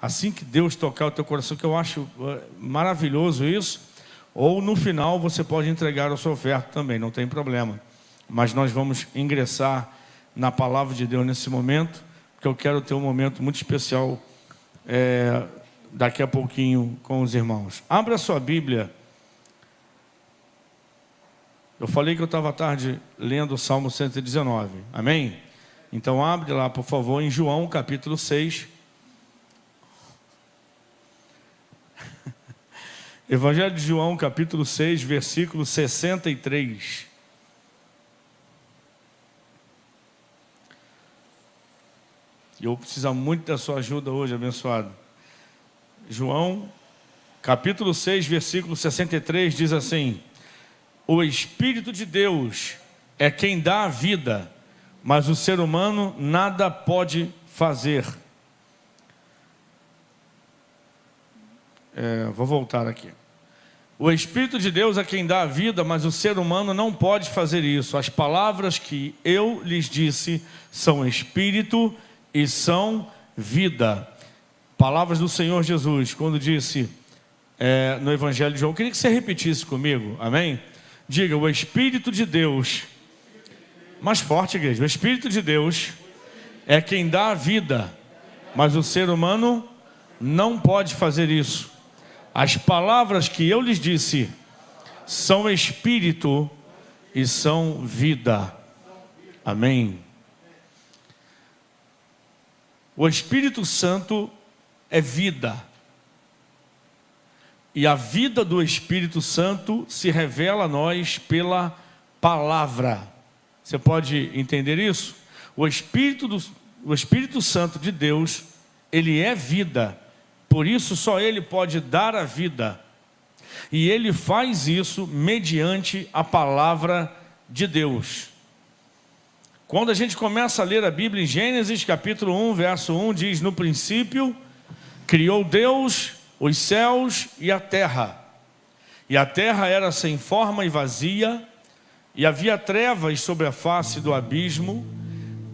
assim que Deus tocar o teu coração, que eu acho maravilhoso isso, ou no final você pode entregar a sua oferta também, não tem problema. Mas nós vamos ingressar na palavra de Deus nesse momento, porque eu quero ter um momento muito especial daqui a pouquinho com os irmãos. Abra a sua Bíblia. Eu falei que eu estava à tarde lendo o Salmo 119, amém? Então abre lá, por favor, em João capítulo 6. Evangelho de João capítulo 6, versículo 63. E eu preciso muito da sua ajuda hoje, abençoado. João capítulo 6, versículo 63 diz assim: o Espírito de Deus é quem dá a vida, mas o ser humano nada pode fazer. Vou voltar aqui. O Espírito de Deus é quem dá a vida, mas o ser humano não pode fazer isso. As palavras que eu lhes disse são Espírito e são vida. Palavras do Senhor Jesus, quando disse no Evangelho de João. Eu queria que você repetisse comigo, amém? Diga: o Espírito de Deus, mais forte, igreja, o Espírito de Deus é quem dá a vida, mas o ser humano não pode fazer isso. As palavras que eu lhes disse são Espírito e são vida, amém? O Espírito Santo é vida, e a vida do Espírito Santo se revela a nós pela palavra. Você pode entender isso? O Espírito Santo de Deus, ele é vida, por isso só ele pode dar a vida, e ele faz isso mediante a palavra de Deus. Quando a gente começa a ler a Bíblia em Gênesis capítulo 1, verso 1, diz: no princípio criou Deus os céus e a terra era sem forma e vazia, e havia trevas sobre a face do abismo,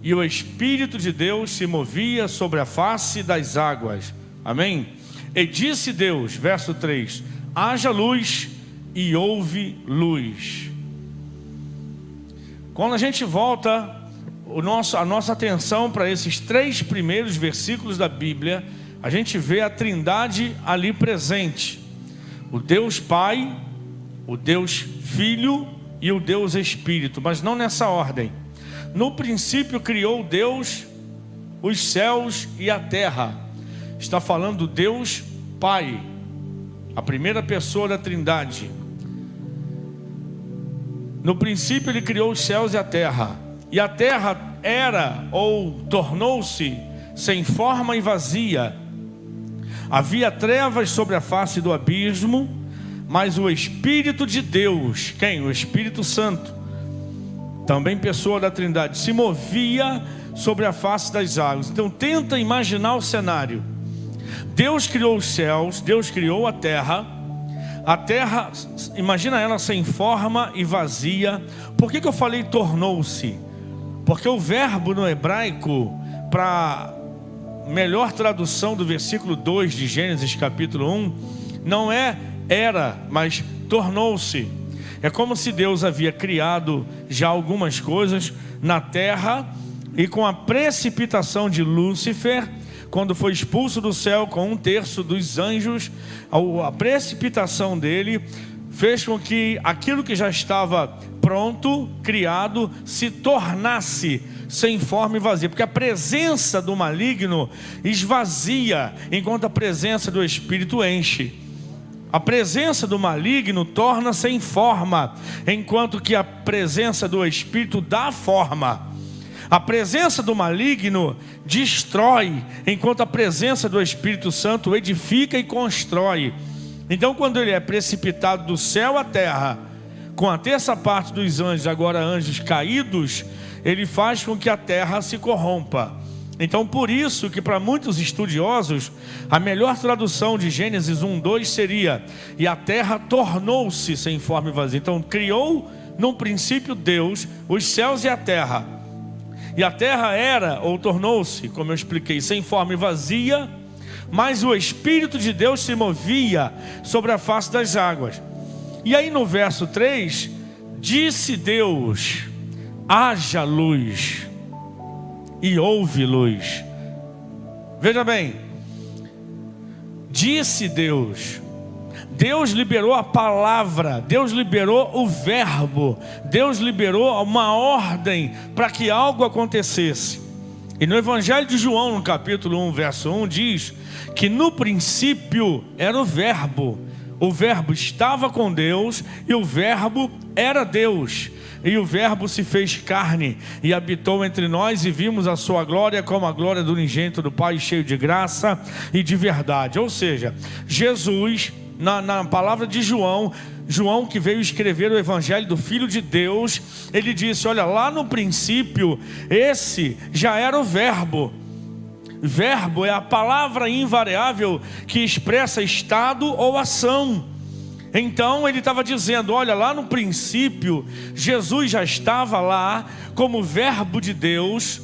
e o Espírito de Deus se movia sobre a face das águas, amém? E disse Deus, verso 3, haja luz, e houve luz. Quando a gente volta a nossa atenção para esses 3 primeiros versículos da Bíblia, a gente vê a Trindade ali presente: o Deus Pai, o Deus Filho e o Deus Espírito, mas não nessa ordem. No princípio criou Deus os céus e a terra. Está falando do Deus Pai, a primeira pessoa da Trindade. No princípio ele criou os céus e a terra era ou tornou-se sem forma e vazia. Havia trevas sobre a face do abismo, mas o Espírito de Deus, quem? O Espírito Santo, também pessoa da Trindade, se movia sobre a face das águas. Então tenta imaginar o cenário. Deus criou os céus, Deus criou a terra, imagina ela sem forma e vazia. Por que eu falei tornou-se? Porque o verbo no hebraico, para melhor tradução do versículo 2 de Gênesis capítulo 1, não é era, mas tornou-se. É como se Deus havia criado já algumas coisas na terra, e com a precipitação de Lúcifer, quando foi expulso do céu com 1/3 dos anjos, a precipitação dele fez com que aquilo que já estava pronto, criado, se tornasse sem forma e vazia, porque a presença do maligno esvazia, enquanto a presença do Espírito enche. A presença do maligno torna sem forma, enquanto que a presença do Espírito dá forma. A presença do maligno destrói, enquanto a presença do Espírito Santo edifica e constrói. Então, quando ele é precipitado do céu à terra, com a 1/3 parte dos anjos, agora anjos caídos, ele faz com que a terra se corrompa. Então, por isso que para muitos estudiosos, a melhor tradução de Gênesis 1:2 seria: e a terra tornou-se sem forma e vazia. Então, criou no princípio Deus os céus e a terra era ou tornou-se, como eu expliquei, sem forma e vazia, mas o Espírito de Deus se movia sobre a face das águas. E aí no verso 3, disse Deus: haja luz, e houve luz. Veja bem, disse Deus. Deus liberou a palavra, Deus liberou o verbo, Deus liberou uma ordem para que algo acontecesse. E no Evangelho de João, no capítulo 1, verso 1, diz que no princípio era o verbo estava com Deus, e o verbo era Deus. E o verbo se fez carne e habitou entre nós, e vimos a sua glória como a glória do unigênito do Pai, cheio de graça e de verdade. Ou seja, Jesus, na palavra de João que veio escrever o Evangelho do Filho de Deus, ele disse: olha, lá no princípio, esse já era o verbo. Verbo é a palavra invariável que expressa estado ou ação. Então ele estava dizendo: olha, lá no princípio, Jesus já estava lá como verbo de Deus,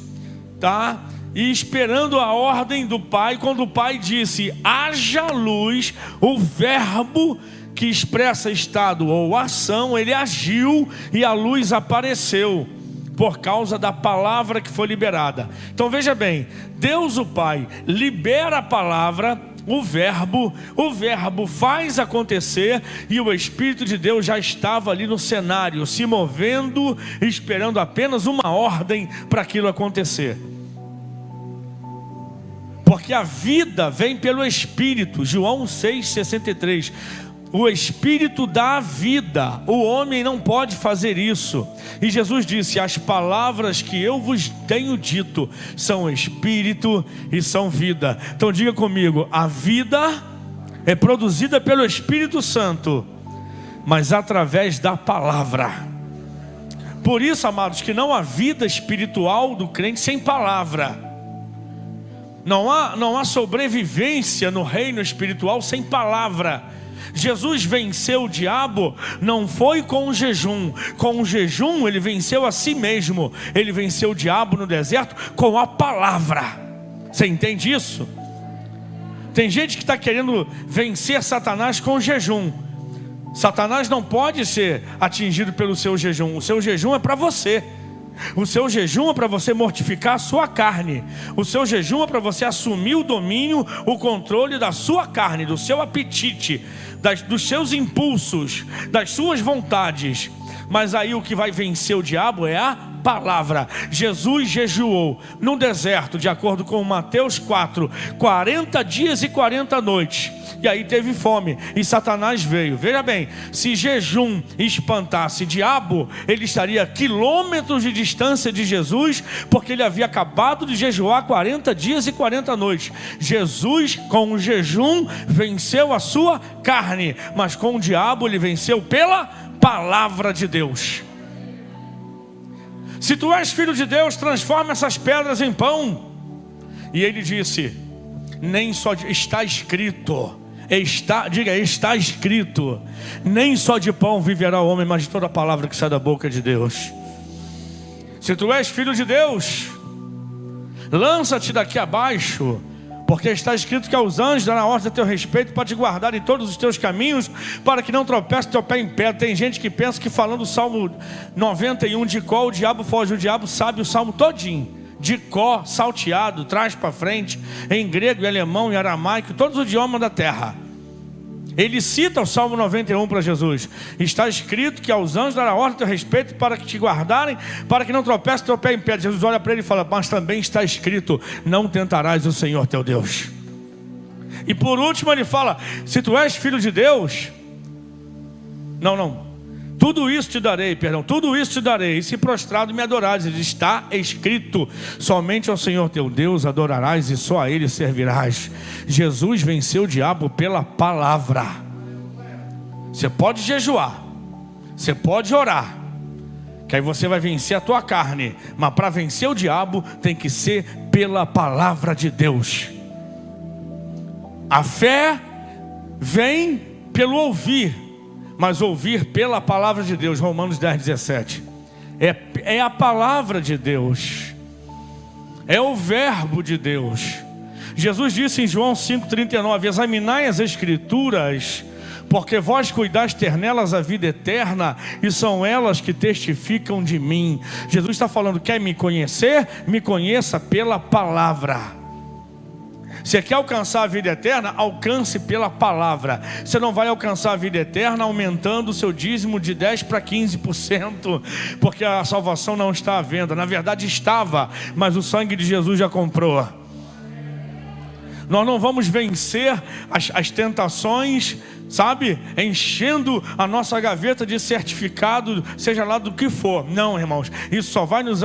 tá? E esperando a ordem do Pai. Quando o Pai disse: haja luz, o verbo que expressa estado ou ação, ele agiu e a luz apareceu, por causa da palavra que foi liberada. Então veja bem, Deus o Pai libera a palavra, o verbo faz acontecer, e o Espírito de Deus já estava ali no cenário, se movendo, esperando apenas uma ordem para aquilo acontecer. Porque a vida vem pelo Espírito. João 6,63. O Espírito dá a vida, o homem não pode fazer isso. E Jesus disse: as palavras que eu vos tenho dito são Espírito e são vida. Então diga comigo: a vida é produzida pelo Espírito Santo, mas através da palavra. Por isso, amados, que não há vida espiritual do crente sem palavra. Não há sobrevivência no reino espiritual sem palavra. Jesus venceu o diabo não foi com o jejum. Com o jejum ele venceu a si mesmo. Ele venceu o diabo no deserto com a palavra. Você entende isso? Tem gente que está querendo vencer Satanás com o jejum. Satanás não pode ser atingido pelo seu jejum. O seu jejum é para você. O seu jejum é para você mortificar a sua carne. O seu jejum é para você assumir o domínio, o controle da sua carne, do seu apetite, dos seus impulsos, das suas vontades. Mas aí o que vai vencer o diabo é a palavra. Jesus jejuou no deserto, de acordo com Mateus 4, 40 dias e 40 noites. E aí teve fome e Satanás veio. Veja bem, se jejum espantasse diabo, ele estaria a quilômetros de distância de Jesus, porque ele havia acabado de jejuar 40 dias e 40 noites. Jesus, com o jejum, venceu a sua carne, mas com o diabo ele venceu pela palavra de Deus. Se tu és filho de Deus, transforma essas pedras em pão. E ele disse: nem só está escrito, está escrito, nem só de pão viverá o homem, mas de toda a palavra que sai da boca de Deus. Se tu és filho de Deus, lança-te daqui abaixo, porque está escrito que aos anjos dará ordem a teu respeito para te guardar em todos os teus caminhos, para que não tropece teu pé em pedra. Tem gente que pensa que falando o Salmo 91 de cor, o diabo foge. O diabo sabe o Salmo todinho, de cor, salteado, trás para frente, em grego, em alemão, em aramaico, todos os idiomas da terra. Ele cita o Salmo 91 para Jesus. Está escrito que aos anjos dará ordem a teu respeito para que te guardarem, para que não tropece teu pé em pedra. Jesus olha para ele e fala: mas também está escrito: não tentarás o Senhor teu Deus. E por último ele fala: se tu és filho de Deus, tudo isso te darei, e se prostrado me adorares. Está escrito: somente ao Senhor teu Deus adorarás, e só a Ele servirás. Jesus venceu o diabo pela palavra. Você pode jejuar, você pode orar, que aí você vai vencer a tua carne, mas para vencer o diabo tem que ser pela palavra de Deus. A fé vem pelo ouvir, mas ouvir pela palavra de Deus. Romanos 10:17. É a palavra de Deus, é o verbo de Deus. Jesus disse em João 5,39: examinai as Escrituras, porque vós cuidais ter nelas a vida eterna, e são elas que testificam de mim. Jesus está falando: quer me conhecer? Me conheça pela palavra. Você quer alcançar a vida eterna? Alcance pela palavra. Você não vai alcançar a vida eterna aumentando o seu dízimo de 10% para 15%, porque a salvação não está à venda. Na verdade estava, mas o sangue de Jesus já comprou. Nós não vamos vencer as tentações, sabe, enchendo a nossa gaveta de certificado, seja lá do que for. Não, irmãos, isso só vai nos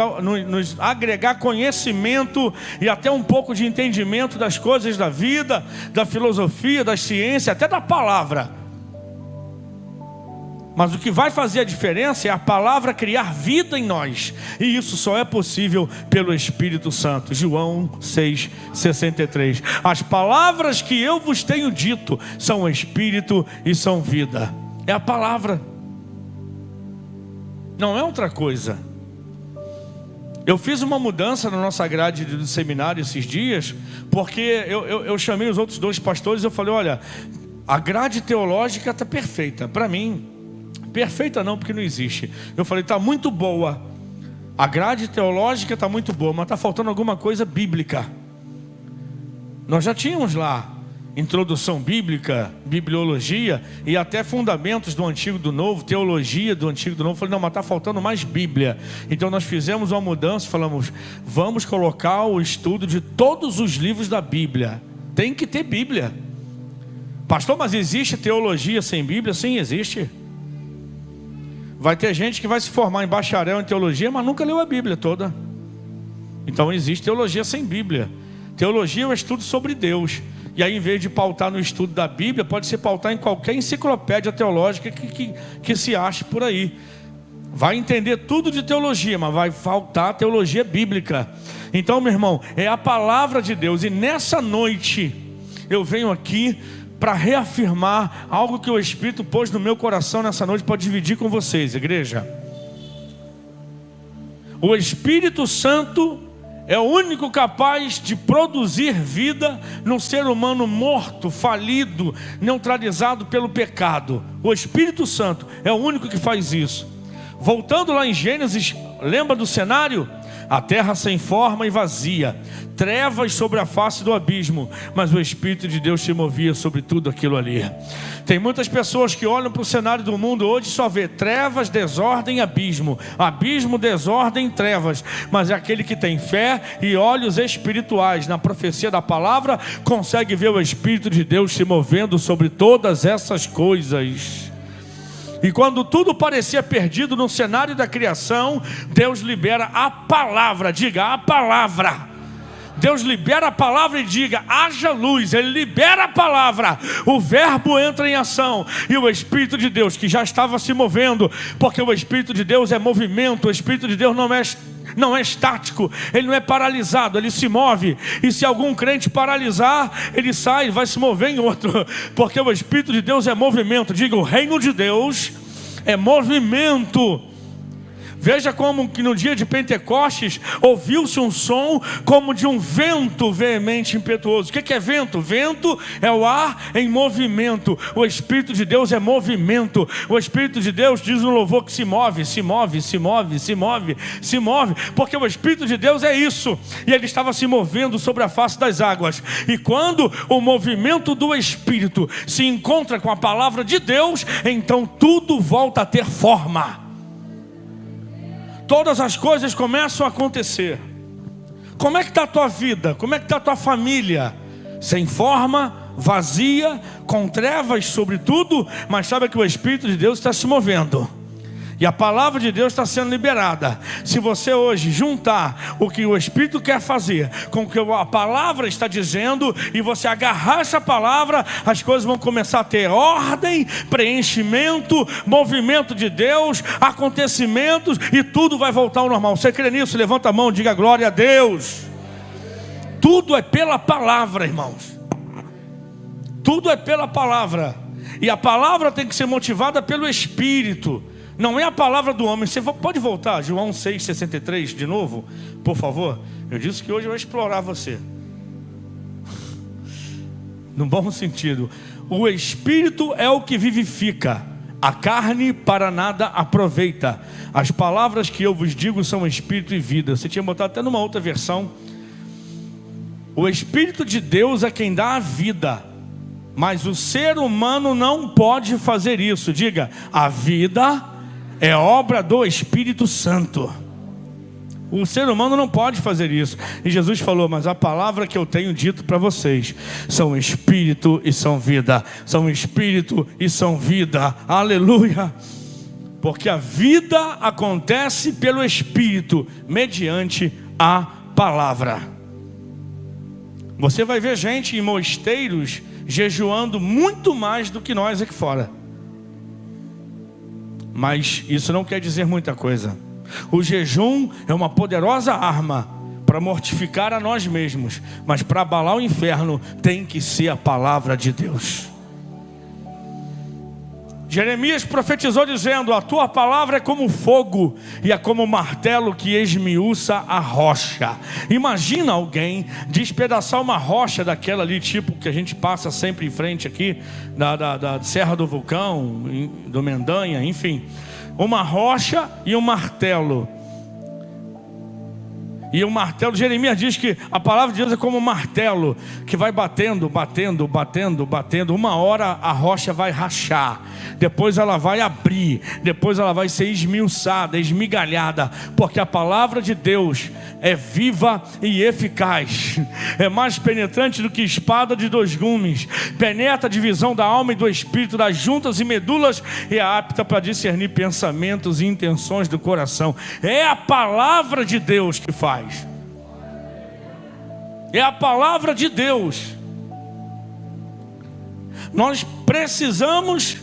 agregar conhecimento e até um pouco de entendimento das coisas da vida, da filosofia, da ciência, até da palavra. Mas o que vai fazer a diferença é a palavra criar vida em nós, e isso só é possível pelo Espírito Santo. João 6,63: as palavras que eu vos tenho dito são Espírito e são vida. É a palavra, não é outra coisa. Eu fiz uma mudança na nossa grade do seminário esses dias, porque eu chamei os outros 2 pastores e eu falei: olha, a grade teológica está perfeita para mim. Perfeita não, porque não existe. Eu falei: está muito boa, a grade teológica está muito boa, mas está faltando alguma coisa bíblica. Nós já tínhamos lá introdução bíblica, bibliologia e até fundamentos do Antigo e do Novo, teologia do Antigo e do Novo. Eu falei: não, mas está faltando mais Bíblia. Então nós fizemos uma mudança, falamos: vamos colocar o estudo de todos os livros da Bíblia. Tem que ter Bíblia. Pastor, mas existe teologia sem Bíblia? Sim, existe. Vai ter gente que vai se formar em bacharel em teologia, mas nunca leu a Bíblia toda. Então existe teologia sem Bíblia. Teologia é o estudo sobre Deus. E aí, em vez de pautar no estudo da Bíblia, pode se pautar em qualquer enciclopédia teológica que se ache por aí. Vai entender tudo de teologia, mas vai faltar teologia bíblica. Então, meu irmão, é a palavra de Deus. E nessa noite eu venho aqui para reafirmar algo que o Espírito pôs no meu coração nessa noite para dividir com vocês, igreja. O Espírito Santo é o único capaz de produzir vida num ser humano morto, falido, neutralizado pelo pecado. O Espírito Santo é o único que faz isso. Voltando lá em Gênesis, lembra do cenário? A terra sem forma e vazia, trevas sobre a face do abismo, mas o Espírito de Deus se movia sobre tudo aquilo ali. Tem muitas pessoas que olham para o cenário do mundo hoje e só vê trevas, desordem, abismo, abismo, desordem, trevas. Mas é aquele que tem fé e olhos espirituais na profecia da palavra, consegue ver o Espírito de Deus se movendo sobre todas essas coisas. E quando tudo parecia perdido no cenário da criação, Deus libera a palavra. Diga: a palavra. Deus libera a palavra e diga: haja luz. Ele libera a palavra, o verbo entra em ação, e o Espírito de Deus, que já estava se movendo, porque o Espírito de Deus é movimento. O Espírito de Deus não é estático, ele não é paralisado, ele se move. E se algum crente paralisar, ele sai, vai se mover em outro, porque o Espírito de Deus é movimento. Diga: o reino de Deus é movimento. Veja como que no dia de Pentecostes ouviu-se um som como de um vento veemente, impetuoso. O que é vento? Vento é o ar em movimento. O Espírito de Deus é movimento. O Espírito de Deus, diz no louvor, que se move, se move, se move, se move, se move, porque o Espírito de Deus é isso. E ele estava se movendo sobre a face das águas. E quando o movimento do Espírito se encontra com a palavra de Deus, então tudo volta a ter forma. Todas as coisas começam a acontecer. Como é que está a tua vida? Como é que está a tua família? Sem forma, vazia, com trevas sobre tudo, mas sabe que o Espírito de Deus está se movendo. E a palavra de Deus está sendo liberada. Se você hoje juntar o que o Espírito quer fazer com o que a palavra está dizendo, e você agarrar essa palavra, as coisas vão começar a ter ordem, preenchimento, movimento de Deus, acontecimentos, e tudo vai voltar ao normal. Você crê nisso? Levanta a mão, diga glória a Deus. Tudo é pela palavra, irmãos. Tudo é pela palavra. E a palavra tem que ser motivada pelo Espírito. Não é a palavra do homem. Você pode voltar, João 6,63 de novo, por favor? Eu disse que hoje eu vou explorar você. no bom sentido. O Espírito é o que vivifica, a carne para nada aproveita. As palavras que eu vos digo são Espírito e vida. Você tinha botado até numa outra versão. O Espírito de Deus é quem dá a vida, mas o ser humano não pode fazer isso. Diga, a vida é obra do Espírito Santo. O ser humano não pode fazer isso. E Jesus falou, mas a palavra que eu tenho dito para vocês são Espírito e são vida. São Espírito e são vida. Aleluia. Porque a vida acontece pelo Espírito, mediante a palavra. Você vai ver gente em mosteiros jejuando muito mais do que nós aqui fora. Mas isso não quer dizer muita coisa. O jejum é uma poderosa arma para mortificar a nós mesmos, mas para abalar o inferno tem que ser a palavra de Deus. Jeremias profetizou dizendo, a tua palavra é como fogo e é como martelo que esmiuça a rocha. Imagina alguém despedaçar uma rocha daquela ali, tipo que a gente passa sempre em frente aqui, da Serra do Vulcão, do Mendanha, enfim. Uma rocha e um martelo. E o martelo, Jeremias diz que a palavra de Deus é como um martelo que vai batendo, batendo, batendo, batendo. Uma hora a rocha vai rachar, depois ela vai abrir, depois ela vai ser esmiuçada, esmigalhada, porque a palavra de Deus é viva e eficaz, é mais penetrante do que espada de dois gumes, penetra a divisão da alma e do espírito, das juntas e medulas, e é apta para discernir pensamentos e intenções do coração. É a palavra de Deus que faz. É a palavra de Deus. Nós precisamos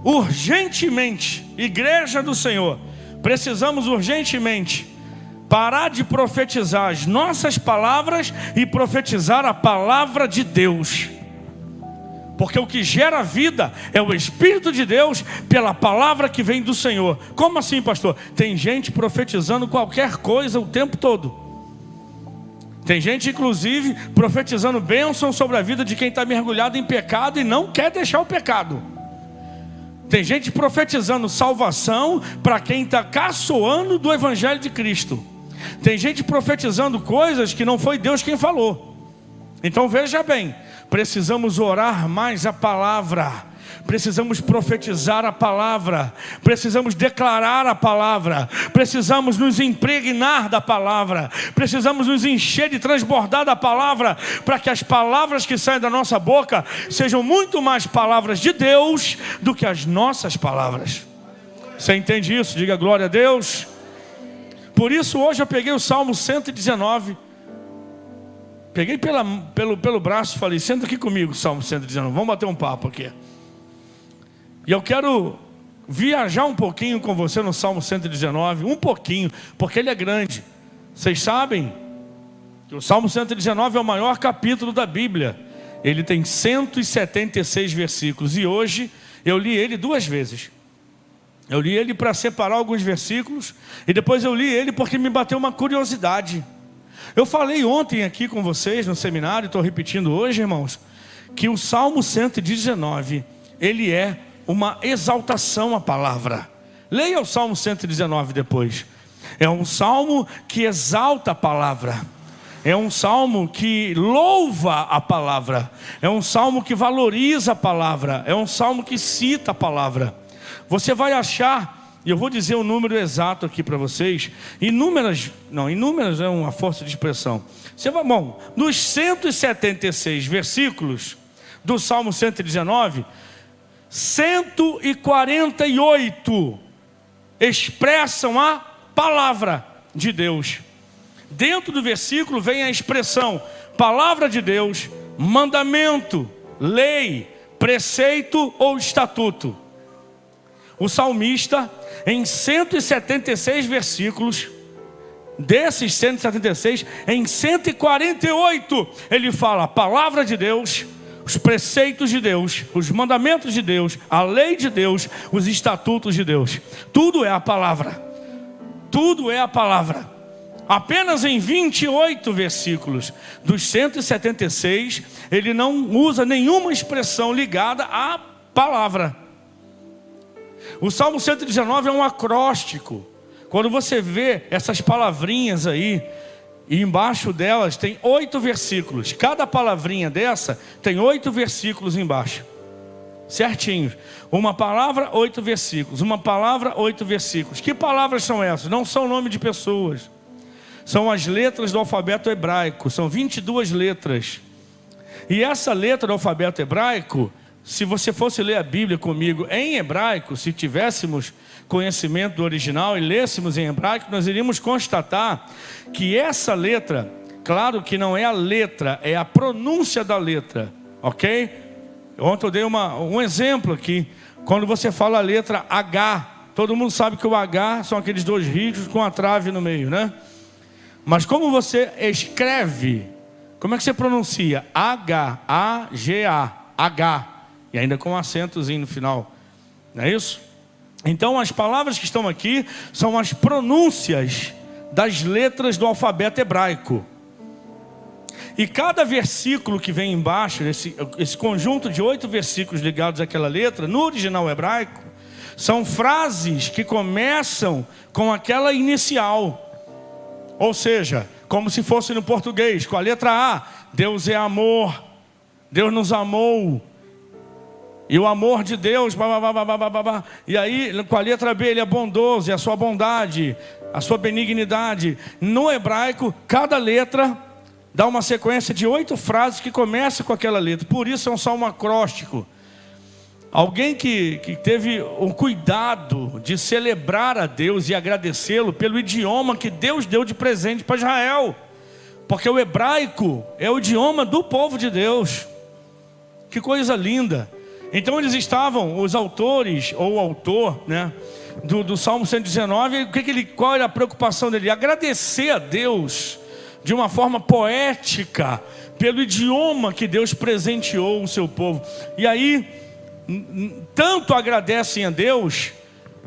urgentemente, igreja do Senhor, precisamos urgentemente parar de profetizar as nossas palavras e profetizar a palavra de Deus. Porque o que gera vida é o Espírito de Deus pela palavra que vem do Senhor. Como assim, pastor? Tem gente profetizando qualquer coisa o tempo todo. Tem gente, inclusive, profetizando bênção sobre a vida de quem está mergulhado em pecado e não quer deixar o pecado. Tem gente profetizando salvação para quem está caçoando do Evangelho de Cristo. Tem gente profetizando coisas que não foi Deus quem falou. Então veja bem, precisamos orar mais a palavra, precisamos profetizar a palavra, precisamos declarar a palavra, precisamos nos impregnar da palavra, precisamos nos encher e transbordar da palavra, para que as palavras que saem da nossa boca sejam muito mais palavras de Deus do que as nossas palavras. Você entende isso? Diga glória a Deus. Por isso hoje eu peguei o Salmo 119, peguei pelo braço e falei, senta aqui comigo, Salmo 119, vamos bater um papo aqui. E eu quero viajar um pouquinho com você no Salmo 119, um pouquinho, porque ele é grande. Vocês sabem que o Salmo 119 é o maior capítulo da Bíblia. Ele tem 176 versículos e hoje eu li ele 2 vezes. Eu li ele para separar alguns versículos e depois eu li ele porque me bateu uma curiosidade. Eu falei ontem aqui com vocês no seminário, estou repetindo hoje, irmãos, que o Salmo 119, ele é uma exaltação à palavra. Leia o Salmo 119 depois. É um salmo que exalta a palavra. É um salmo que louva a palavra. É um salmo que valoriza a palavra. É um salmo que cita a palavra. Você vai achar, e eu vou dizer o número exato aqui para vocês, inúmeras é uma força de expressão. Você vai, nos 176 versículos do Salmo 119, 148 expressam a palavra de Deus. Dentro do versículo vem a expressão palavra de Deus, mandamento, lei, preceito ou estatuto. O salmista, em 176 versículos, desses 176, em 148, ele fala a palavra de Deus, os preceitos de Deus, os mandamentos de Deus, a lei de Deus, os estatutos de Deus. Tudo é a palavra. Tudo é a palavra. Apenas em 28 versículos dos 176, ele não usa nenhuma expressão ligada à palavra. O Salmo 119 é um acróstico. Quando você vê essas palavrinhas aí, e embaixo delas tem 8 versículos. Cada palavrinha dessa tem 8 versículos embaixo. Certinho. Uma palavra, 8 versículos. Uma palavra, 8 versículos. Que palavras são essas? Não são nome de pessoas. São as letras do alfabeto hebraico. São 22 letras. E essa letra do alfabeto hebraico, se você fosse ler a Bíblia comigo em hebraico, se tivéssemos conhecimento do original e lêssemos em hebraico, nós iríamos constatar que essa letra, claro que não é a letra, é a pronúncia da letra, ok? Ontem eu dei um exemplo aqui. Quando você fala a letra H, todo mundo sabe que o H são aqueles 2 riscos com a trave no meio, né? Mas como você escreve, como é que você pronuncia? H-A-G-A, H, e ainda com um acentozinho no final, não é isso? Então as palavras que estão aqui são as pronúncias das letras do alfabeto hebraico. E cada versículo que vem embaixo, esse conjunto de 8 versículos ligados àquela letra, no original hebraico, são frases que começam com aquela inicial. Ou seja, como se fosse no português, com a letra A, Deus é amor, Deus nos amou, e o amor de Deus, e aí com a letra B, ele é bondoso, e a sua bondade, a sua benignidade. No hebraico, cada letra dá uma sequência de 8 frases que começam com aquela letra. Por isso é um salmo acróstico. Alguém que teve o cuidado de celebrar a Deus e agradecê-lo pelo idioma que Deus deu de presente para Israel. Porque o hebraico é o idioma do povo de Deus. Que coisa linda. Então eles estavam, os autores, ou o autor, né, do Salmo 119, qual era a preocupação dele? Agradecer a Deus de uma forma poética, pelo idioma que Deus presenteou o seu povo. E aí, tanto agradecem a Deus,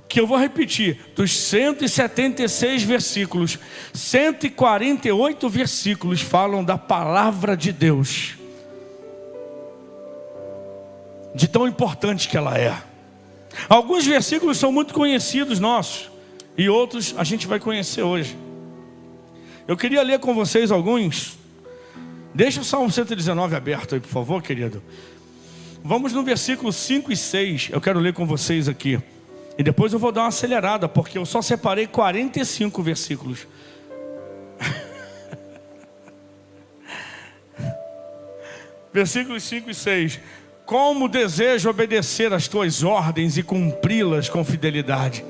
que eu vou repetir, dos 176 versículos, 148 versículos falam da palavra de Deus, de tão importante que ela é. Alguns versículos são muito conhecidos nossos, e outros a gente vai conhecer hoje. Eu queria ler com vocês alguns. Deixa o Salmo 119 aberto aí, por favor, querido. Vamos no versículo 5 e 6, eu quero ler com vocês aqui. E depois eu vou dar uma acelerada, porque eu só separei 45 versículos. Versículos 5 e 6. Como desejo obedecer às tuas ordens e cumpri-las com fidelidade.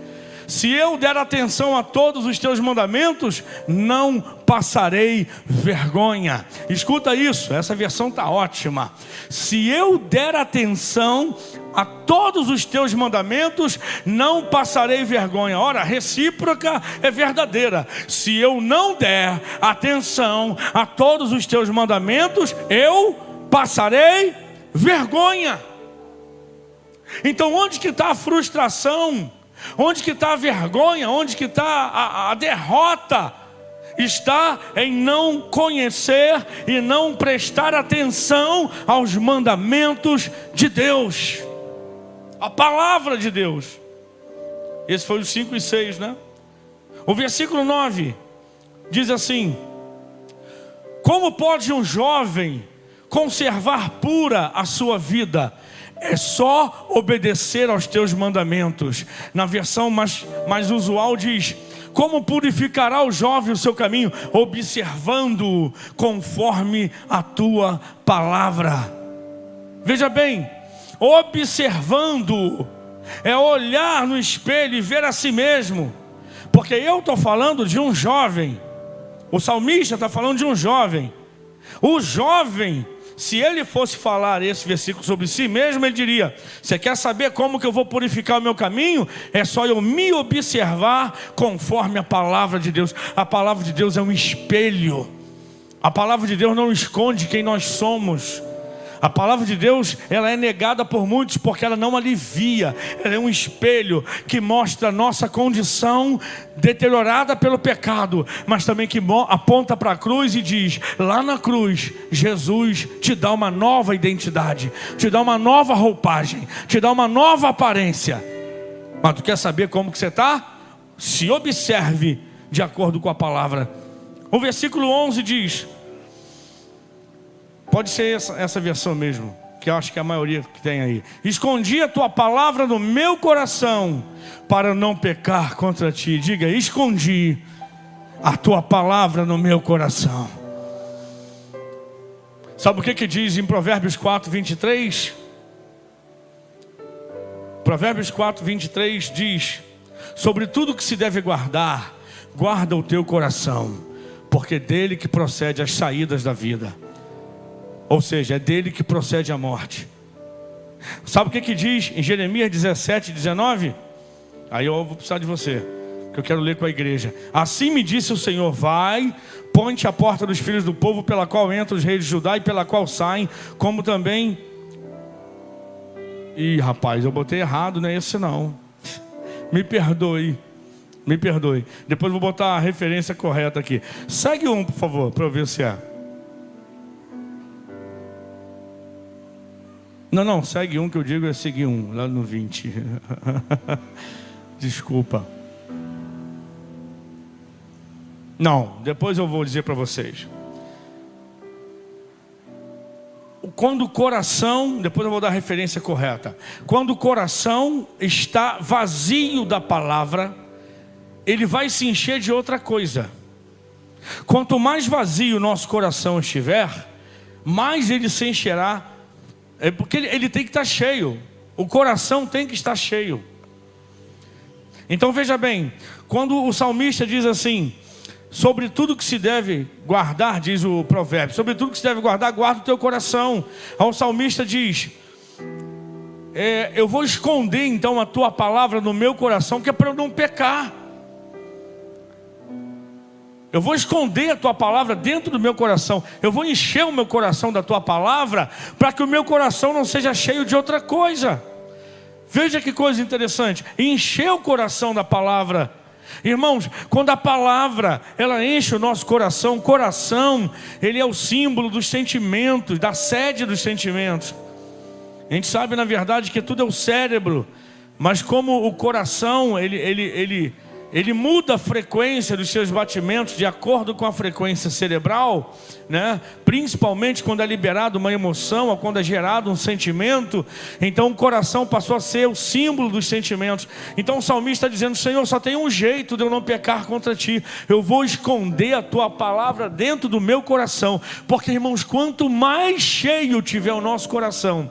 Se eu der atenção a todos os teus mandamentos, não passarei vergonha. Escuta isso, essa versão está ótima. Se eu der atenção a todos os teus mandamentos, não passarei vergonha. Ora, a recíproca é verdadeira. Se eu não der atenção a todos os teus mandamentos, eu passarei vergonha. Então onde que está a frustração? Onde que está a vergonha? Onde que está a derrota? Está em não conhecer e não prestar atenção aos mandamentos de Deus, a palavra de Deus. Esse foi o 5 e 6, né? O versículo 9 diz assim: como pode um jovem conservar pura a sua vida? É só obedecer aos teus mandamentos. Na versão mais usual diz: como purificará o jovem o seu caminho? Observando conforme a tua palavra. Veja bem, observando é olhar no espelho e ver a si mesmo. Porque eu estou falando de um jovem, o salmista está falando de um jovem. O jovem, se ele fosse falar esse versículo sobre si mesmo, ele diria: você quer saber como que eu vou purificar o meu caminho? É só eu me observar conforme a palavra de Deus. A palavra de Deus é um espelho. A palavra de Deus não esconde quem nós somos. A palavra de Deus, ela é negada por muitos porque ela não alivia. Ela é um espelho que mostra a nossa condição deteriorada pelo pecado, mas também que aponta para a cruz e diz: lá na cruz, Jesus te dá uma nova identidade, te dá uma nova roupagem, te dá uma nova aparência. Mas tu quer saber como que você está? Se observe de acordo com a palavra. O versículo 11 diz, pode ser essa versão mesmo, que eu acho que é a maioria que tem aí: escondi a tua palavra no meu coração para não pecar contra ti. Diga: escondi a tua palavra no meu coração. Sabe o que diz em Provérbios 4, 23? Provérbios 4, 23 diz: sobre tudo que se deve guardar, guarda o teu coração, porque é dele que procede as saídas da vida. Ou seja, é dele que procede a morte. Sabe o que diz em Jeremias 17, 19? Aí eu vou precisar de você, que eu quero ler com a igreja. Assim me disse o Senhor: vai, põe-te à porta dos filhos do povo, pela qual entram os reis de Judá e pela qual saem, como também... Ih, rapaz, eu botei errado, não é esse não. Me perdoe. Me perdoe. Depois eu vou botar a referência correta aqui. Segue um, por favor, para eu ver se é. Não, segue um, que eu digo é seguir um, lá no 20. Desculpa. Não, depois eu vou dizer para vocês. Quando o coração, depois eu vou dar a referência correta. Quando o coração está vazio da palavra, ele vai se encher de outra coisa. Quanto mais vazio o nosso coração estiver, mais ele se encherá. É porque ele tem que estar cheio. O coração tem que estar cheio. Então veja bem, quando o salmista diz assim: sobre tudo que se deve guardar, diz o provérbio, sobre tudo que se deve guardar, guarda o teu coração. Aí o salmista diz: eu vou esconder então a tua palavra no meu coração, que é para eu não pecar. Eu vou esconder a tua palavra dentro do meu coração. Eu vou encher o meu coração da tua palavra, para que o meu coração não seja cheio de outra coisa. Veja que coisa interessante: encher o coração da palavra. Irmãos, quando a palavra ela enche o nosso coração, o coração, ele é o símbolo dos sentimentos, da sede dos sentimentos. A gente sabe na verdade que tudo é o cérebro, mas como o coração ele muda a frequência dos seus batimentos de acordo com a frequência cerebral, né? Principalmente quando é liberado uma emoção ou quando é gerado um sentimento. Então o coração passou a ser o símbolo dos sentimentos. Então o salmista está dizendo: Senhor, só tem um jeito de eu não pecar contra ti. Eu vou esconder a tua palavra dentro do meu coração. Porque, irmãos, quanto mais cheio tiver o nosso coração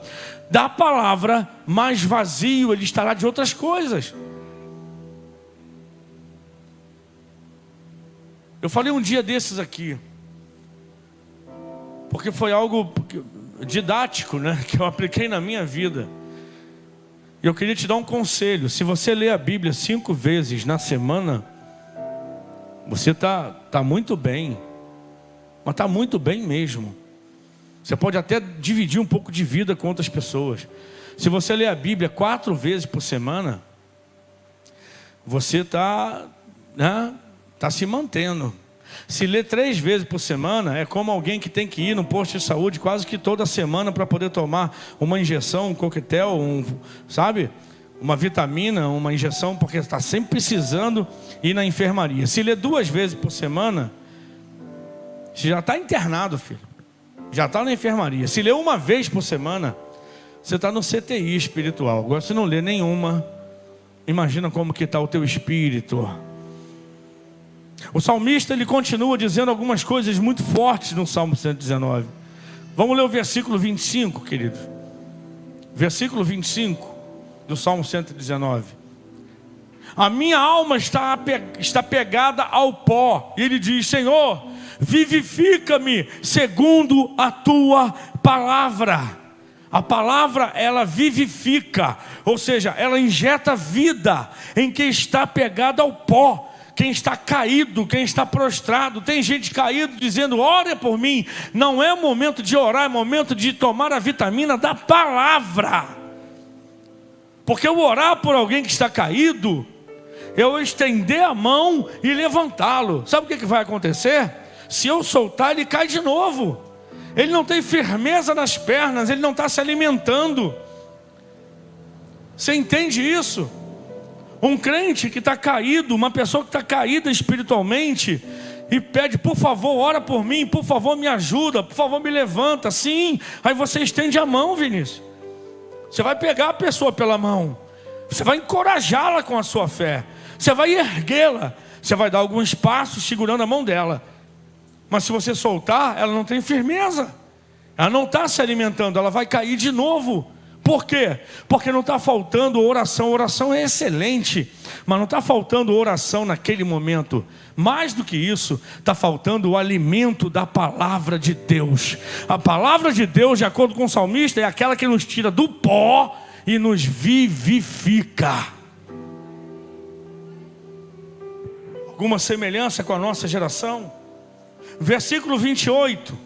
da palavra, mais vazio ele estará de outras coisas. Eu falei um dia desses aqui, porque foi algo didático, né, que eu apliquei na minha vida. E eu queria te dar um conselho: se você ler a Bíblia 5 vezes na semana, você tá muito bem, mas está muito bem mesmo. Você pode até dividir um pouco de vida com outras pessoas. Se você ler a Bíblia 4 vezes por semana, você está se mantendo. Se ler 3 vezes por semana, é como alguém que tem que ir no posto de saúde quase que toda semana para poder tomar uma injeção, um coquetel, uma vitamina, uma injeção, porque está sempre precisando ir na enfermaria. Se ler 2 vezes por semana, você já está internado, filho. Já está na enfermaria. Se ler 1 vez por semana, você está no CTI espiritual. Agora, se não ler nenhuma, imagina como que está o teu espírito. O salmista ele continua dizendo algumas coisas muito fortes no Salmo 119. Vamos ler o versículo 25, querido. Versículo 25 do Salmo 119. A minha alma está pegada ao pó. E ele diz: Senhor, vivifica-me segundo a tua palavra. A palavra ela vivifica, ou seja, ela injeta vida em quem está pegado ao pó. quem está caído, quem está prostrado. Tem gente caído dizendo: ore por mim. Não é momento de orar, é momento de tomar a vitamina da palavra. Porque eu orar por alguém que está caído, eu estender a mão e levantá-lo. Sabe o que vai acontecer? Se eu soltar, ele cai de novo. Ele não tem firmeza nas pernas, ele não está se alimentando. Você entende isso? Um crente que está caído, uma pessoa que está caída espiritualmente, e pede: por favor, ora por mim, por favor, me ajuda, por favor, me levanta. Sim, aí você estende a mão, Vinícius. Você vai pegar a pessoa pela mão, você vai encorajá-la com a sua fé, você vai erguê-la, você vai dar alguns passos segurando a mão dela. Mas se você soltar, ela não tem firmeza, ela não está se alimentando, ela vai cair de novo. Por quê? Porque não está faltando oração. Oração é excelente, mas não está faltando oração naquele momento. Mais do que isso, está faltando o alimento da palavra de Deus. A palavra de Deus, de acordo com o salmista, é aquela que nos tira do pó e nos vivifica. Alguma semelhança com a nossa geração? Versículo 28.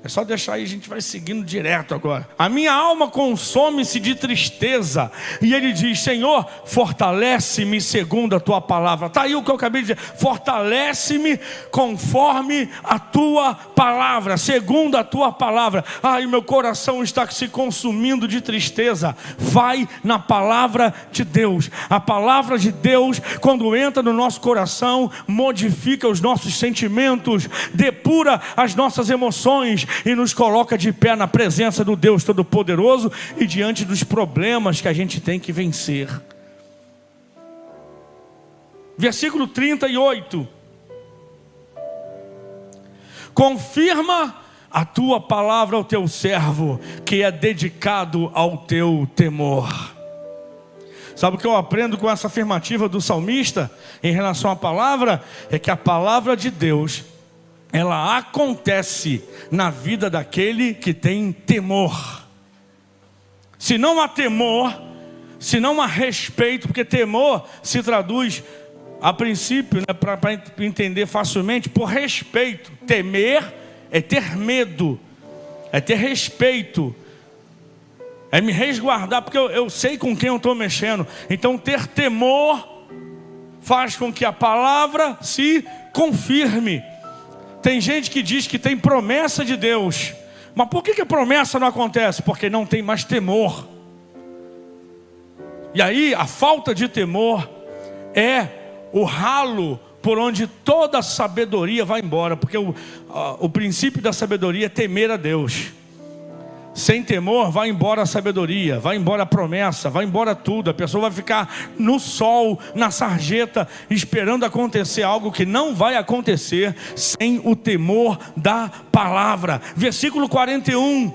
É só deixar aí, a gente vai seguindo direto agora. A minha alma consome-se de tristeza. E ele diz: Senhor, fortalece-me segundo a tua palavra. Está aí o que eu acabei de dizer. Fortalece-me conforme a tua palavra, segundo a tua palavra. Ai, meu coração está se consumindo de tristeza. Vai na palavra de Deus. A palavra de Deus, quando entra no nosso coração, modifica os nossos sentimentos, depura as nossas emoções e nos coloca de pé na presença do Deus Todo-Poderoso e diante dos problemas que a gente tem que vencer. Versículo 38. Confirma a tua palavra ao teu servo, que é dedicado ao teu temor. Sabe o que eu aprendo com essa afirmativa do salmista em relação à palavra? É que a palavra de Deus, ela acontece na vida daquele que tem temor. Se não há temor, se não há respeito, porque temor se traduz, a princípio, né, para entender facilmente, por respeito. Temer é ter medo, é ter respeito, é me resguardar, porque eu sei com quem eu estou mexendo. Então ter temor faz com que a palavra se confirme. Tem gente que diz que tem promessa de Deus, mas por que a promessa não acontece? Porque não tem mais temor. E aí a falta de temor é o ralo por onde toda a sabedoria vai embora. Porque o princípio da sabedoria é temer a Deus. Sem temor vai embora a sabedoria, vai embora a promessa, vai embora tudo. A pessoa vai ficar no sol, na sarjeta, esperando acontecer algo que não vai acontecer sem o temor da palavra. Versículo 41.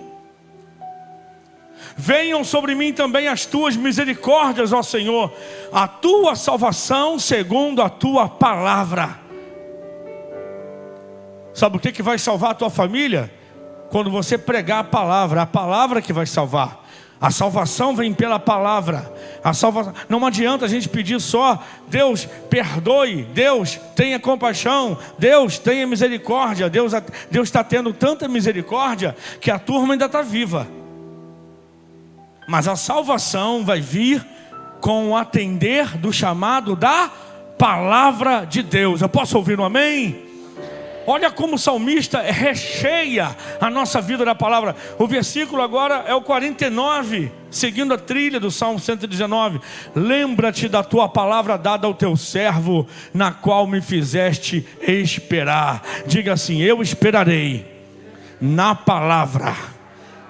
Venham sobre mim também as tuas misericórdias, ó Senhor, a tua salvação segundo a tua palavra. Sabe o que vai salvar a tua família? Quando você pregar a palavra que vai salvar. A salvação vem pela palavra. Não adianta a gente pedir só: Deus perdoe, Deus tenha compaixão, Deus tenha misericórdia. Deus está tendo tanta misericórdia que a turma ainda está viva. Mas a salvação vai vir com o atender do chamado da palavra de Deus. Eu posso ouvir um amém? Olha como o salmista recheia a nossa vida da palavra. O versículo agora é o 49, seguindo a trilha do Salmo 119. Lembra-te da tua palavra dada ao teu servo, na qual me fizeste esperar. Diga assim: eu esperarei na palavra.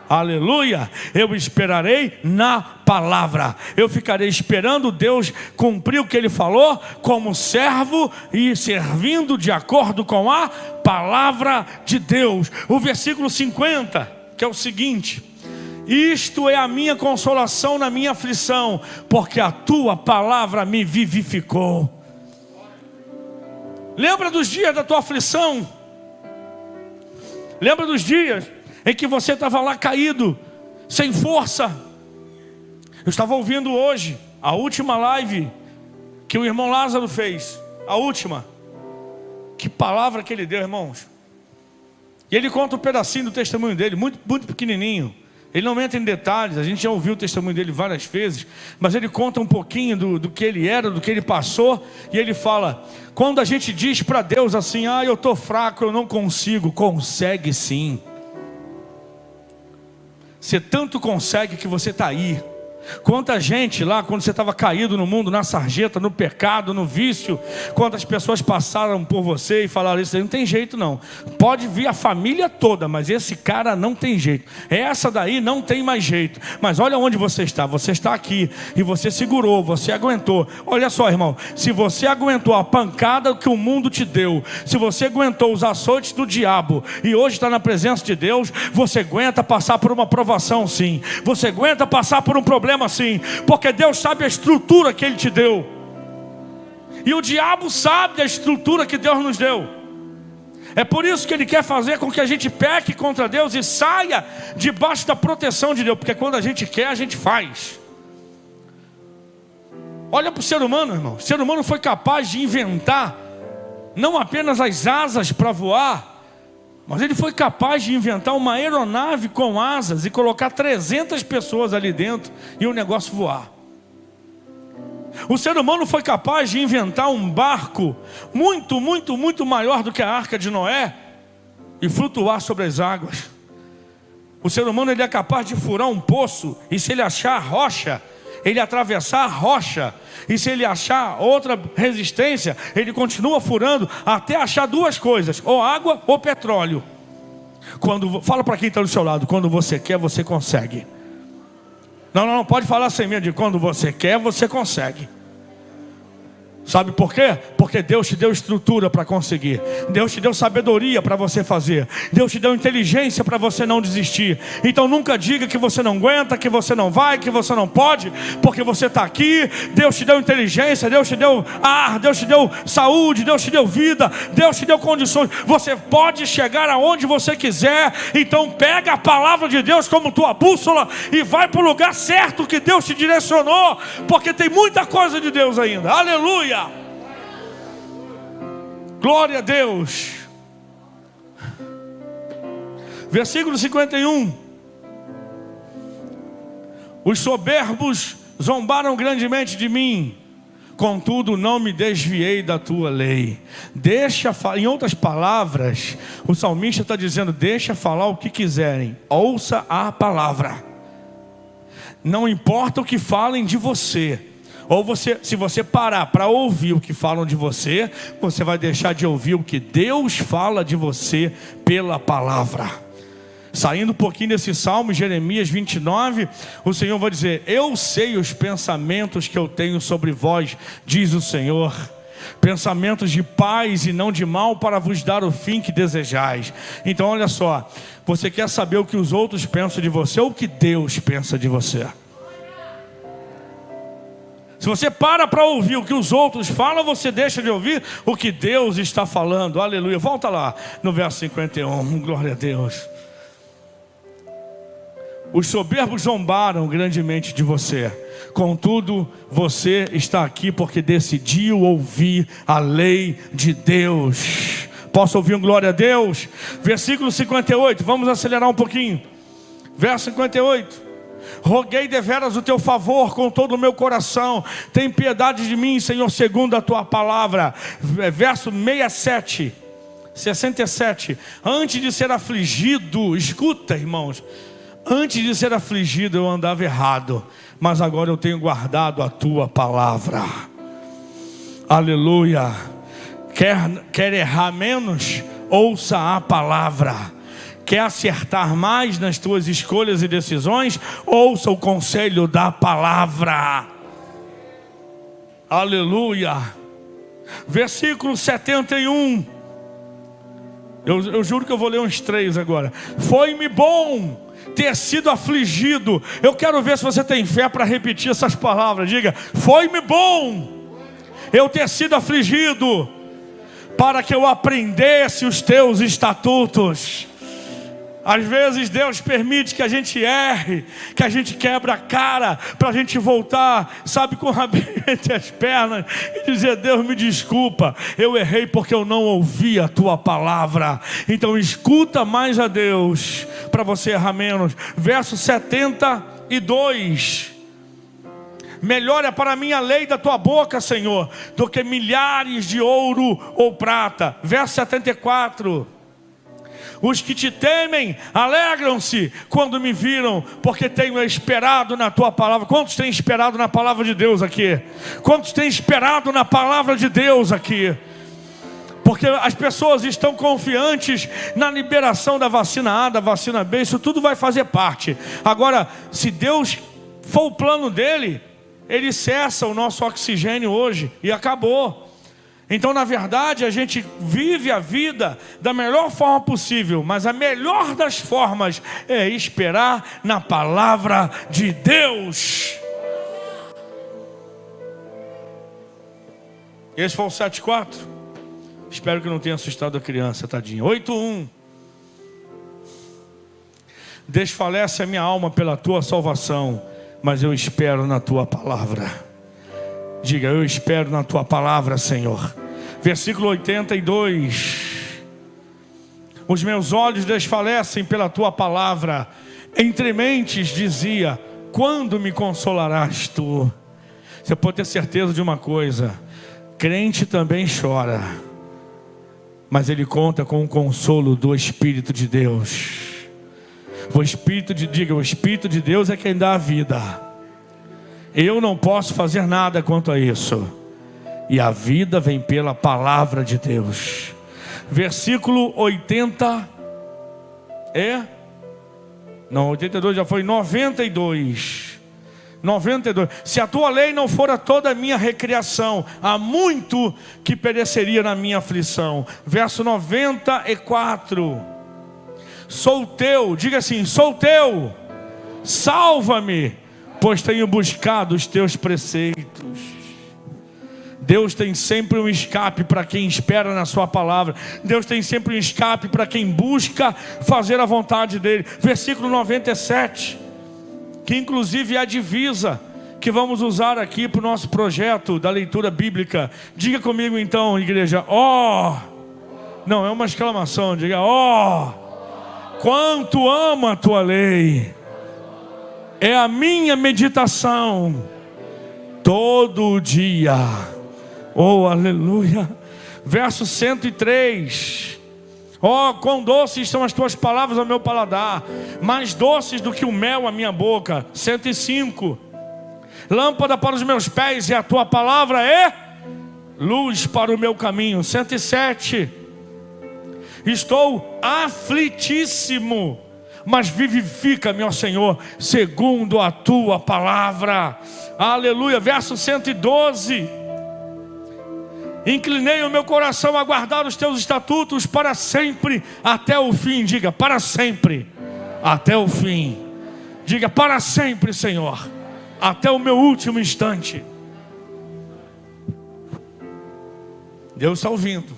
Aleluia, eu esperarei na palavra. Eu ficarei esperando Deus cumprir o que Ele falou, como servo e servindo de acordo com a palavra de Deus. O versículo 50, que é o seguinte: isto é a minha consolação na minha aflição, porque a tua palavra me vivificou. Lembra dos dias da tua aflição? Lembra dos dias em que você estava lá caído, sem força? Eu estava ouvindo hoje a última live que o irmão Lázaro fez, a última. Que palavra que ele deu, irmãos. E ele conta um pedacinho do testemunho dele, muito, muito pequenininho. Ele não entra em detalhes, a gente já ouviu o testemunho dele várias vezes, mas ele conta um pouquinho do que ele era, do que ele passou. E ele fala, quando a gente diz para Deus assim, eu estou fraco, eu não consigo. Consegue sim. Você tanto consegue que você está aí. Quanta gente lá, quando você estava caído no mundo, na sarjeta, no pecado, no vício, quantas pessoas passaram por você e falaram, isso aí não tem jeito não. Pode vir a família toda, mas esse cara não tem jeito. Essa daí não tem mais jeito. Mas olha onde você está aqui, e você segurou, você aguentou. Olha só, irmão, se você aguentou a pancada que o mundo te deu, se você aguentou os açoites do diabo, e hoje está na presença de Deus, você aguenta passar por uma provação sim. Você aguenta passar por um problema assim, porque Deus sabe a estrutura que Ele te deu, e o diabo sabe a estrutura que Deus nos deu. É por isso que ele quer fazer com que a gente peque contra Deus e saia debaixo da proteção de Deus, porque quando a gente quer, a gente faz. Olha para o ser humano, irmão. O ser humano foi capaz de inventar não apenas as asas para voar, mas ele foi capaz de inventar uma aeronave com asas e colocar 300 pessoas ali dentro e o negócio voar. O ser humano foi capaz de inventar um barco muito, muito, muito maior do que a Arca de Noé e flutuar sobre as águas. O ser humano ele é capaz de furar um poço e, se ele achar rocha, ele atravessar a rocha. E se ele achar outra resistência, ele continua furando até achar duas coisas, ou água ou petróleo. Fala para quem está do seu lado, quando você quer, você consegue. Não, pode falar sem medo de quando você quer, você consegue. Sabe por quê? Porque Deus te deu estrutura para conseguir. Deus te deu sabedoria para você fazer. Deus te deu inteligência para você não desistir. Então nunca diga que você não aguenta, que você não vai, que você não pode, porque você está aqui. Deus te deu inteligência, Deus te deu ar, Deus te deu saúde, Deus te deu vida, Deus te deu condições. Você pode chegar aonde você quiser. Então pega a palavra de Deus como tua bússola e vai para o lugar certo que Deus te direcionou, porque tem muita coisa de Deus ainda. Aleluia! Glória a Deus. Versículo 51. Os soberbos zombaram grandemente de mim, contudo não me desviei da tua lei. Em outras palavras, o salmista está dizendo, deixa falar o que quiserem, ouça a palavra. Não importa o que falem de você. Ou se você parar para ouvir o que falam de você, você vai deixar de ouvir o que Deus fala de você pela palavra. Saindo um pouquinho desse salmo, Jeremias 29, o Senhor vai dizer, eu sei os pensamentos que eu tenho sobre vós, diz o Senhor, pensamentos de paz e não de mal, para vos dar o fim que desejais. Então olha só, você quer saber o que os outros pensam de você ou o que Deus pensa de você? Se você para ouvir o que os outros falam, você deixa de ouvir o que Deus está falando. Aleluia. Volta lá no verso 51. Glória a Deus. Os soberbos zombaram grandemente de você. Contudo, você está aqui porque decidiu ouvir a lei de Deus. Posso ouvir um glória a Deus? Versículo 58. Vamos acelerar um pouquinho. Verso 58. Roguei deveras o teu favor com todo o meu coração. Tem piedade de mim, Senhor, segundo a tua palavra. Verso 67. Antes de ser afligido, escuta, irmãos, antes de ser afligido eu andava errado, mas agora eu tenho guardado a tua palavra. Aleluia. Quer errar menos? Ouça a palavra. Quer acertar mais nas tuas escolhas e decisões? Ouça o conselho da palavra. Aleluia. Versículo 71. Eu juro que eu vou ler uns 3 agora. Foi-me bom ter sido afligido. Eu quero ver se você tem fé para repetir essas palavras. Diga, foi-me bom eu ter sido afligido, para que eu aprendesse os teus estatutos. Às vezes Deus permite que a gente erre, que a gente quebra a cara, para a gente voltar, sabe, com o rabinho entre as pernas e dizer: Deus, me desculpa, eu errei porque eu não ouvi a tua palavra. Então escuta mais a Deus, para você errar menos. Verso 72: melhor é para mim a lei da tua boca, Senhor, do que milhares de ouro ou prata. Verso 74: os que te temem alegram-se quando me viram, porque tenho esperado na tua palavra. Quantos têm esperado na palavra de Deus aqui? Quantos têm esperado na palavra de Deus aqui? Porque as pessoas estão confiantes na liberação da vacina A, da vacina B, isso tudo vai fazer parte. Agora, se Deus for o plano dele, ele cessa o nosso oxigênio hoje e acabou. Então, na verdade, a gente vive a vida da melhor forma possível, mas a melhor das formas é esperar na palavra de Deus. Esse foi o 7,4. Espero que não tenha assustado a criança, tadinha. 8,1: desfalece a minha alma pela tua salvação, mas eu espero na tua palavra. Diga: eu espero na tua palavra, Senhor. Versículo 82: os meus olhos desfalecem pela tua palavra. Entre mentes dizia: quando me consolarás tu? Você pode ter certeza de uma coisa: crente também chora, mas ele conta com o consolo do Espírito de Deus. O Espírito de Deus é quem dá a vida. Eu não posso fazer nada quanto a isso. E a vida vem pela palavra de Deus. Versículo 80. 82 já foi. 92. Se a tua lei não fora toda a minha recriação, há muito que pereceria na minha aflição. Verso 94. Sou teu, diga assim: sou teu, salva-me, pois tenho buscado os teus preceitos. Deus tem sempre um escape para quem espera na sua palavra. Deus tem sempre um escape para quem busca fazer a vontade dele. Versículo 97, que inclusive é a divisa que vamos usar aqui para o nosso projeto da leitura bíblica. Diga comigo então, igreja: ó, não, é uma exclamação, diga: ó, quanto amo a tua lei. É a minha meditação todo dia. Oh, aleluia. Verso 103: oh, quão doces são as tuas palavras ao meu paladar, mais doces do que o mel à minha boca. 105: lâmpada para os meus pés, e a tua palavra é luz para o meu caminho. 107: estou aflitíssimo, mas vivifica-me, ó Senhor, segundo a tua palavra. Aleluia. Verso 112: inclinei o meu coração a guardar os teus estatutos para sempre, até o fim. Diga: para sempre, até o fim. Diga: para sempre, Senhor, até o meu último instante. Deus está ouvindo.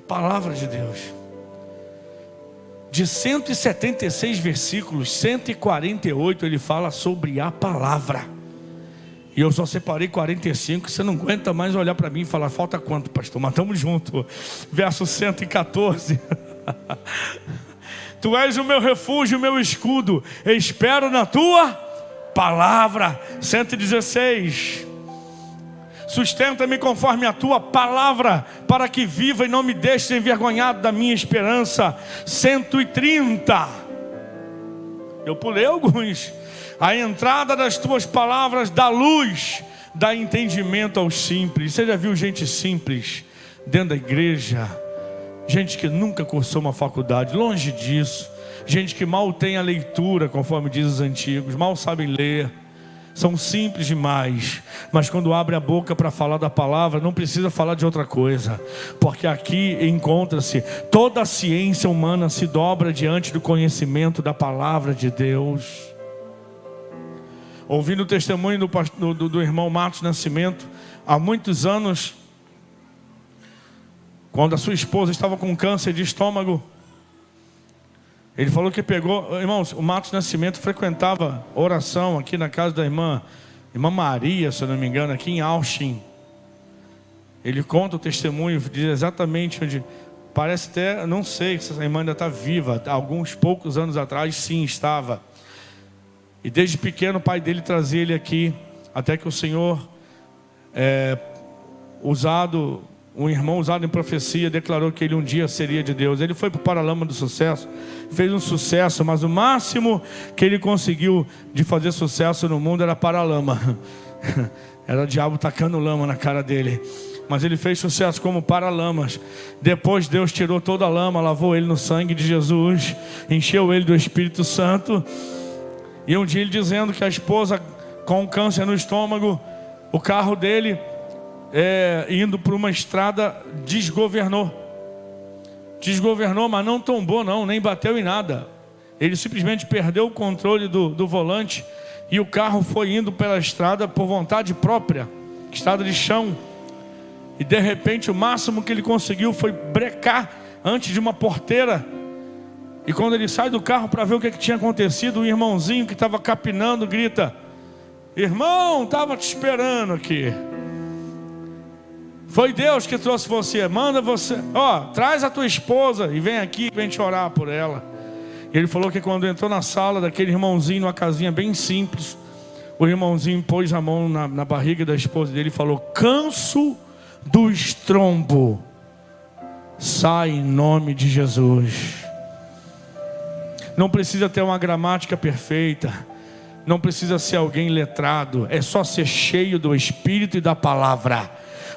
Palavra de Deus. De 176 versículos, 148 ele fala sobre a palavra. E eu só separei 45, você não aguenta mais olhar para mim e falar: falta quanto, pastor? Mas estamos juntos. Verso 114. Tu és o meu refúgio, o meu escudo, espero na tua palavra. 116. Sustenta-me conforme a tua palavra, para que viva e não me deixes envergonhado da minha esperança. 130. Eu pulei alguns. A entrada das tuas palavras dá luz, dá entendimento aos simples. Você já viu gente simples dentro da igreja? Gente que nunca cursou uma faculdade, longe disso. Gente que mal tem a leitura, conforme diz os antigos, mal sabem ler. São simples demais, mas quando abre a boca para falar da palavra, não precisa falar de outra coisa, porque aqui encontra-se toda a ciência humana se dobra diante do conhecimento da palavra de Deus. Ouvindo o testemunho do irmão Marcos Nascimento, há muitos anos, quando a sua esposa estava com câncer de estômago, Ele falou que pegou, irmãos, o Matos Nascimento frequentava oração aqui na casa da irmã Maria, se eu não me engano, aqui em Austin. Ele conta o testemunho, diz exatamente onde, parece até, não sei se essa irmã ainda está viva, alguns poucos anos atrás sim estava. E desde pequeno o pai dele trazia ele aqui, até que o Senhor, um irmão usado em profecia, declarou que ele um dia seria de Deus. Ele foi para o Paralama do Sucesso, fez um sucesso, mas o máximo que ele conseguiu de fazer sucesso no mundo era Paralama. Era o diabo tacando lama na cara dele. Mas ele fez sucesso como Paralamas. Depois Deus tirou toda a lama, lavou ele no sangue de Jesus, encheu ele do Espírito Santo. E um dia ele dizendo que a esposa com câncer no estômago, o carro dele indo por uma estrada desgovernou, mas não tombou não, nem bateu em nada. Ele simplesmente perdeu o controle do volante e o carro foi indo pela estrada por vontade própria, estrada de chão. E de repente o máximo que ele conseguiu foi brecar antes de uma porteira. E quando ele sai do carro para ver o que tinha acontecido, o irmãozinho que estava capinando grita: irmão, estava te esperando aqui. Foi Deus que trouxe você. Manda você, traz a tua esposa e vem aqui, vem te orar por ela. E ele falou que quando entrou na sala daquele irmãozinho, numa casinha bem simples, o irmãozinho pôs a mão na barriga da esposa dele e falou: canso do estrombo, sai em nome de Jesus. Não precisa ter uma gramática perfeita, não precisa ser alguém letrado, é só ser cheio do Espírito e da palavra,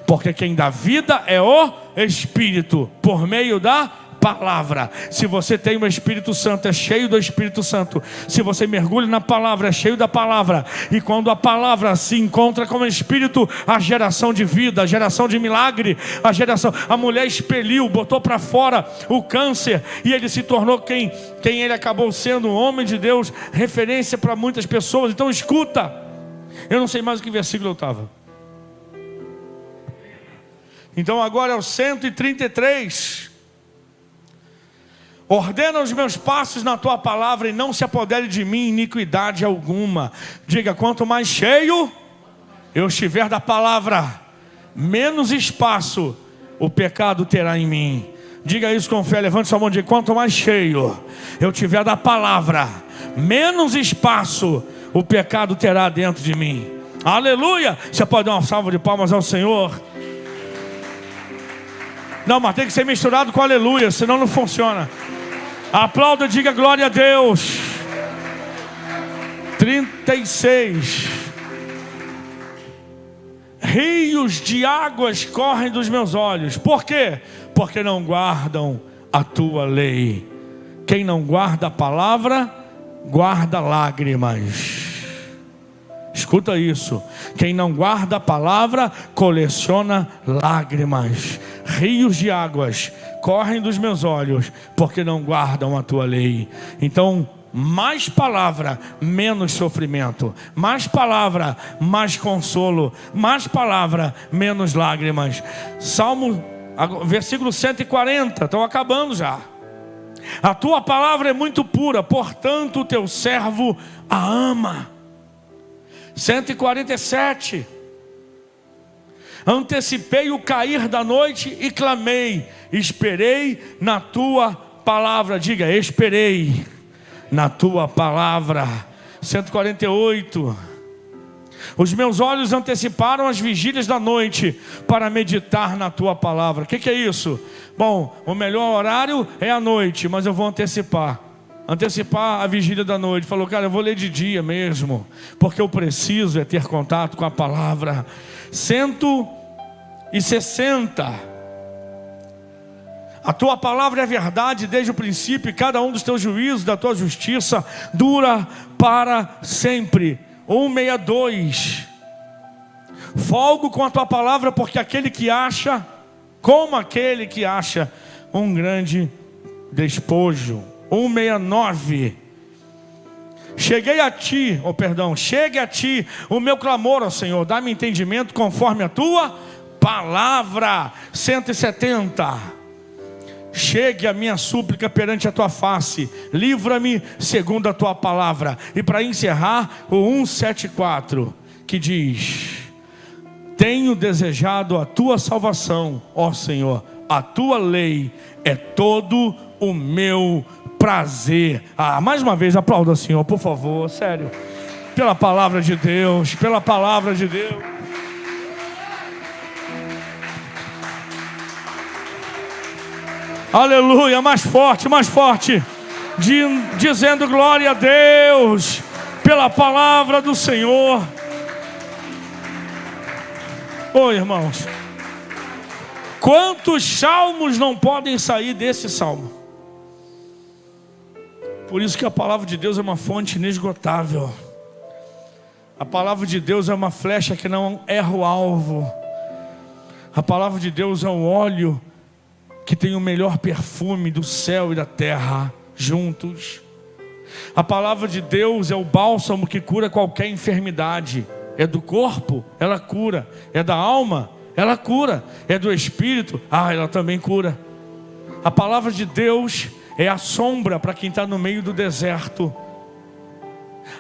porque quem dá vida é o Espírito, por meio da palavra. Se você tem o Espírito Santo, é cheio do Espírito Santo. Se você mergulha na palavra, é cheio da palavra. E quando a palavra se encontra com o Espírito, a geração de vida, a geração de milagre, a mulher expeliu, botou para fora o câncer, e ele se tornou quem ele acabou sendo, um homem de Deus, referência para muitas pessoas. Então escuta, eu não sei mais em que versículo eu estava. Então agora é o 133. Ordena os meus passos na tua palavra, e não se apodere de mim iniquidade alguma. Diga: quanto mais cheio eu estiver da palavra, menos espaço o pecado terá em mim. Diga isso com fé, levante sua mão e diga: quanto mais cheio eu tiver da palavra, menos espaço o pecado terá dentro de mim. Aleluia! Você pode dar uma salva de palmas ao Senhor? Não, mas tem que ser misturado com aleluia, senão não funciona. Aplauda, diga glória a Deus. 36. Rios de águas correm dos meus olhos. Por quê? Porque não guardam a tua lei. Quem não guarda a palavra, guarda lágrimas. Escuta isso: quem não guarda a palavra, coleciona lágrimas. Rios de águas correm dos meus olhos, porque não guardam a tua lei. Então, mais palavra, menos sofrimento. Mais palavra, mais consolo. Mais palavra, menos lágrimas. Versículo 140, estou acabando já. A tua palavra é muito pura, portanto o teu servo a ama. 147. Antecipei o cair da noite e clamei, esperei na tua palavra. Diga: esperei na tua palavra. 148. Os meus olhos anteciparam as vigílias da noite para meditar na tua palavra. O que é isso? Bom, o melhor horário é a noite, mas eu vou antecipar a vigília da noite. Falou: cara, eu vou ler de dia mesmo, porque eu preciso ter contato com a palavra. 160. A tua palavra é verdade desde o princípio, e cada um dos teus juízos, da tua justiça, dura para sempre. 162. Folgo com a tua palavra, porque aquele que acha um grande despojo. 169. Chegue a ti o meu clamor, ó Senhor, dá-me entendimento conforme a tua palavra. 170. chegue a minha súplica perante a tua face, livra-me segundo a tua palavra. E para encerrar, o 174, que diz: tenho desejado a tua salvação, ó Senhor, a tua lei é todo o meu prazer. Mais uma vez, aplauda o Senhor, por favor, sério, pela palavra de Deus, pela palavra de Deus. Aleluia, mais forte, dizendo glória a Deus, pela palavra do Senhor. Irmãos, quantos salmos não podem sair desse salmo? Por isso que a palavra de Deus é uma fonte inesgotável. A palavra de Deus é uma flecha que não erra o alvo. A palavra de Deus é um óleo que tem o melhor perfume do céu e da terra juntos. A palavra de Deus é o bálsamo que cura qualquer enfermidade. É do corpo, ela cura. É da alma, ela cura. É do espírito, ela também cura. A palavra de Deus é a sombra para quem está no meio do deserto.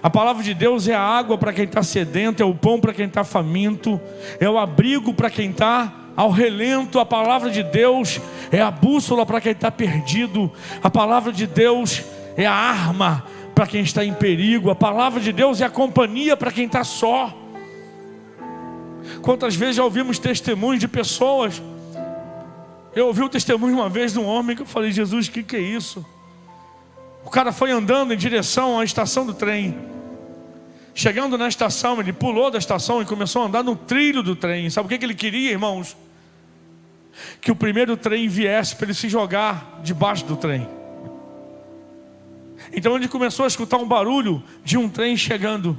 A palavra de Deus é a água para quem está sedento, é o pão para quem está faminto, é o abrigo para quem está ao relento. A palavra de Deus é a bússola para quem está perdido. A palavra de Deus é a arma para quem está em perigo. A palavra de Deus é a companhia para quem está só. Quantas vezes já ouvimos testemunhos de pessoas? Eu ouvi o testemunho uma vez de um homem que eu falei: Jesus, o que é isso? O cara foi andando em direção à estação do trem. Chegando na estação, ele pulou da estação e começou a andar no trilho do trem. Sabe o que ele queria, irmãos? Que o primeiro trem viesse para ele se jogar debaixo do trem. Então ele começou a escutar um barulho de um trem chegando.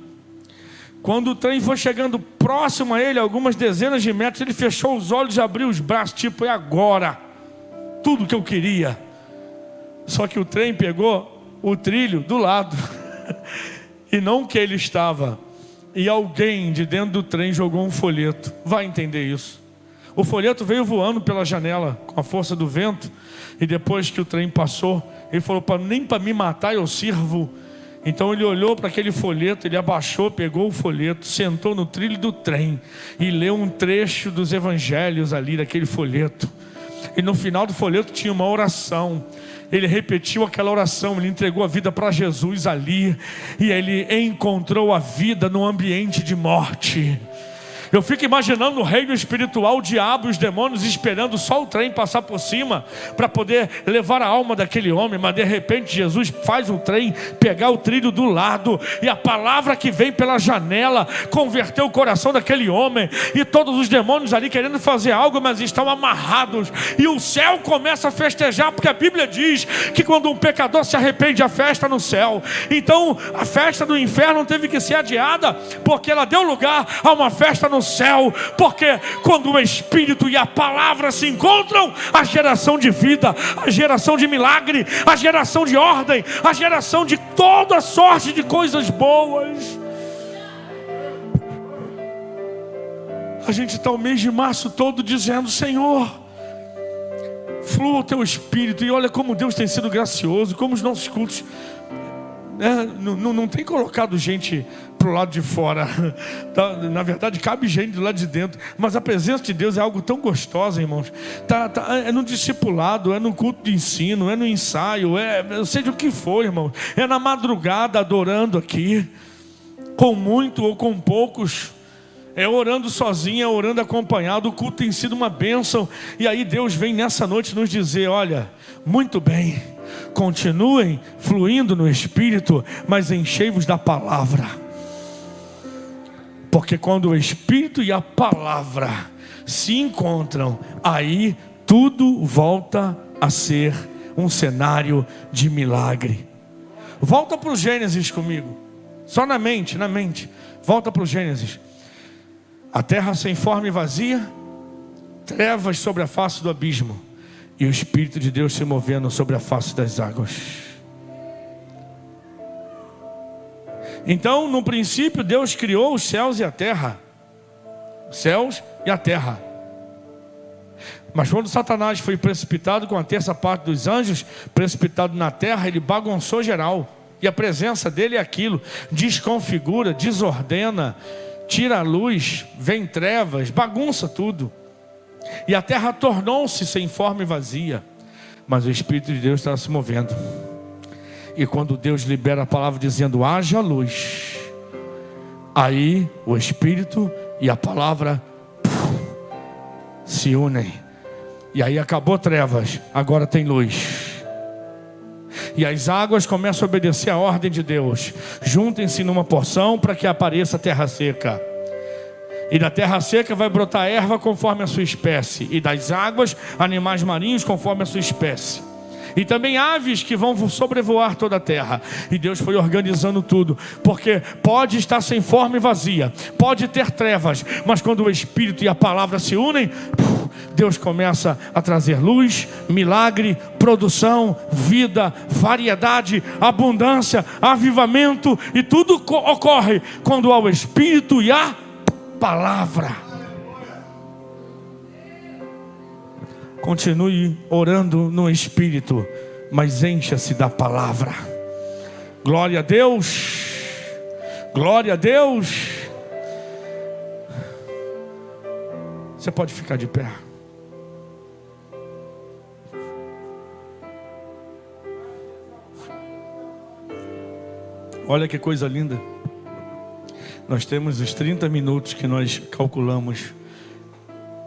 Quando o trem foi chegando próximo a ele, algumas dezenas de metros, ele fechou os olhos e abriu os braços, tipo, é agora, tudo que eu queria. Só que o trem pegou o trilho do lado e não que ele estava. E alguém de dentro do trem jogou um folheto. Vai entender isso. O folheto veio voando pela janela com a força do vento. E depois que o trem passou, ele falou: nem para me matar eu sirvo. Então ele olhou para aquele folheto, ele abaixou, pegou o folheto, sentou no trilho do trem e leu um trecho dos evangelhos ali daquele folheto. E no final do folheto tinha uma oração. Ele repetiu aquela oração, ele entregou a vida para Jesus ali. E ele encontrou a vida no ambiente de morte. Eu fico imaginando no reino espiritual o diabo e os demônios esperando só o trem passar por cima para poder levar a alma daquele homem. Mas de repente Jesus faz o trem pegar o trilho do lado, e a palavra que vem pela janela converteu o coração daquele homem. E todos os demônios ali querendo fazer algo, mas estão amarrados. E o céu começa a festejar, porque a Bíblia diz que quando um pecador se arrepende, a festa no céu. Então a festa do inferno teve que ser adiada, porque ela deu lugar a uma festa no céu. Porque quando o Espírito e a palavra se encontram, a geração de vida, a geração de milagre, a geração de ordem, a geração de toda sorte de coisas boas. A gente está o mês de março todo dizendo: Senhor, flua o teu Espírito. E olha como Deus tem sido gracioso, como os nossos cultos não tem colocado gente para o lado de fora. Na verdade cabe gente do lado de dentro. Mas a presença de Deus é algo tão gostoso, irmãos. É no discipulado, é no culto de ensino, é no ensaio, seja o que for, irmão. É na madrugada adorando aqui, com muito ou com poucos. É orando sozinho, é orando acompanhado. O culto tem sido uma bênção. E aí Deus vem nessa noite nos dizer: olha, muito bem, continuem fluindo no Espírito, mas enchei-vos da palavra. Porque quando o Espírito e a palavra se encontram, aí tudo volta a ser um cenário de milagre. Volta para o Gênesis comigo, só na mente. Volta para o Gênesis. A terra sem forma e vazia, trevas sobre a face do abismo, e o Espírito de Deus se movendo sobre a face das águas. Então, no princípio, Deus criou os céus e a terra. Céus e a terra. Mas quando Satanás foi precipitado com a terça parte dos anjos, precipitado na terra, ele bagunçou geral. E a presença dele é aquilo: desconfigura, desordena, tira a luz, vem trevas, bagunça tudo. E a terra tornou-se sem forma e vazia. Mas o Espírito de Deus estava se movendo. E quando Deus libera a palavra dizendo haja luz, aí o Espírito e a palavra se unem. E aí acabou trevas, agora tem luz. E as águas começam a obedecer a ordem de Deus. Juntem-se numa porção para que apareça terra seca. E da terra seca vai brotar erva conforme a sua espécie. E das águas, animais marinhos conforme a sua espécie. E também aves que vão sobrevoar toda a terra. E Deus foi organizando tudo. Porque pode estar sem forma e vazia, pode ter trevas, mas quando o Espírito e a palavra se unem, Deus começa a trazer luz, milagre, produção, vida, variedade, abundância, avivamento. E tudo ocorre quando há o Espírito e a palavra. Continue orando no Espírito, mas encha-se da palavra. Glória a Deus. Glória a Deus. Você pode ficar de pé. Olha que coisa linda. Nós temos os 30 minutos que nós calculamos.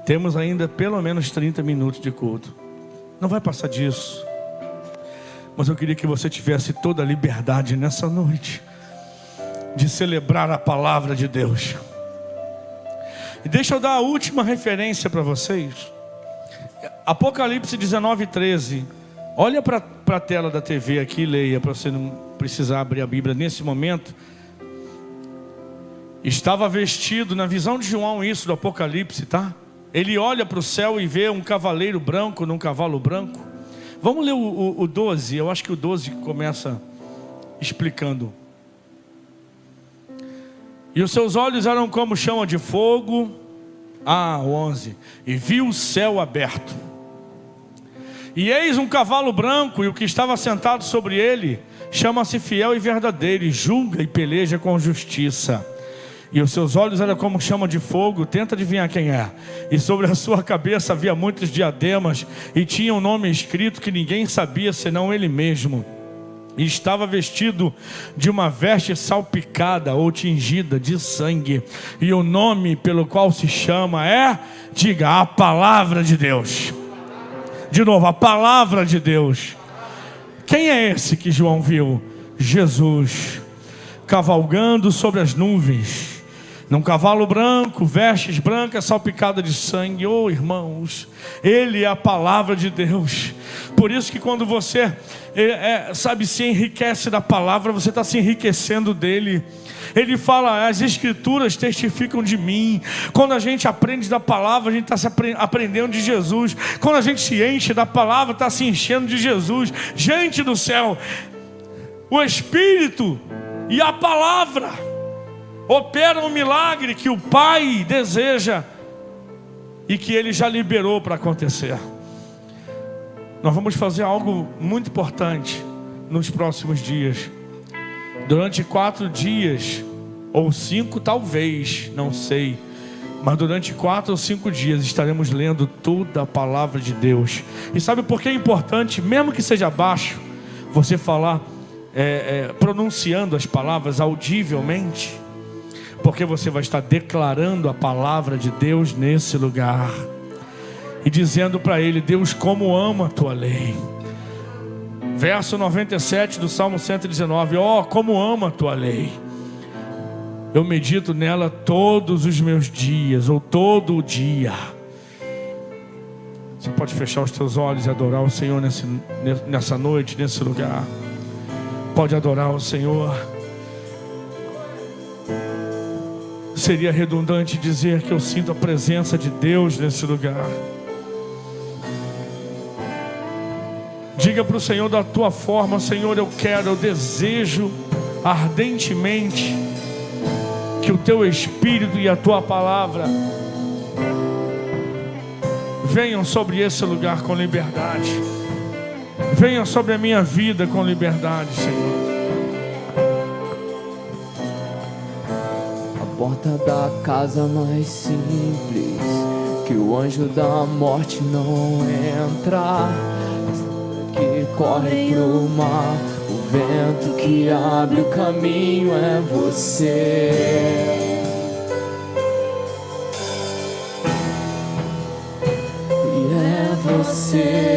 Temos ainda pelo menos 30 minutos de culto. Não vai passar disso. Mas eu queria que você tivesse toda a liberdade nessa noite de celebrar a palavra de Deus. E deixa eu dar a última referência para vocês. Apocalipse 19:13. Olha para a tela da TV aqui, leia, para você não precisar abrir a Bíblia nesse momento. Estava vestido, na visão de João, isso do Apocalipse, tá? Ele olha para o céu e vê um cavaleiro branco num cavalo branco. Vamos ler o 12, eu acho que o 12 começa explicando. E os seus olhos eram como chama de fogo. 11. E viu o céu aberto. E eis um cavalo branco, e o que estava sentado sobre ele chama-se Fiel e Verdadeiro, e julga e peleja com justiça. E os seus olhos eram como chama de fogo. Tenta adivinhar quem é. E sobre a sua cabeça havia muitos diademas, e tinha um nome escrito que ninguém sabia senão ele mesmo. E estava vestido de uma veste salpicada ou tingida de sangue. E o nome pelo qual se chama é, diga, a palavra de Deus. De novo, a palavra de Deus. Quem é esse que João viu? Jesus, cavalgando sobre as nuvens, num cavalo branco, vestes brancas salpicadas de sangue. Oh, irmãos, Ele é a palavra de Deus. Por isso que quando você, se enriquece da palavra, você está se enriquecendo dele. Ele fala, as escrituras testificam de mim. Quando a gente aprende da palavra, a gente está se aprendendo de Jesus. Quando a gente se enche da palavra, está se enchendo de Jesus. Gente do céu, o Espírito e a palavra operam um milagre que o Pai deseja e que Ele já liberou para acontecer. Nós vamos fazer algo muito importante nos próximos dias. Durante 4 dias, ou 5 talvez, não sei, mas durante 4 ou 5 dias estaremos lendo toda a palavra de Deus. E sabe por que é importante, mesmo que seja baixo, você falar, pronunciando as palavras audivelmente? Porque você vai estar declarando a palavra de Deus nesse lugar e dizendo para Ele, Deus, como amo a Tua lei. Verso 97 do Salmo 119. Ó, como amo a Tua lei. Eu medito nela todos os meus dias, ou todo o dia. Você pode fechar os teus olhos e adorar o Senhor nessa noite, nesse lugar. Pode adorar o Senhor. Seria redundante dizer que eu sinto a presença de Deus nesse lugar. Diga para o Senhor da tua forma, Senhor, eu desejo ardentemente que o teu Espírito e a tua palavra venham sobre esse lugar com liberdade. Venham sobre a minha vida com liberdade, Senhor. A porta da casa mais simples, que o anjo da morte não entra, que corre pro mar, o vento que abre o caminho é você. E é você.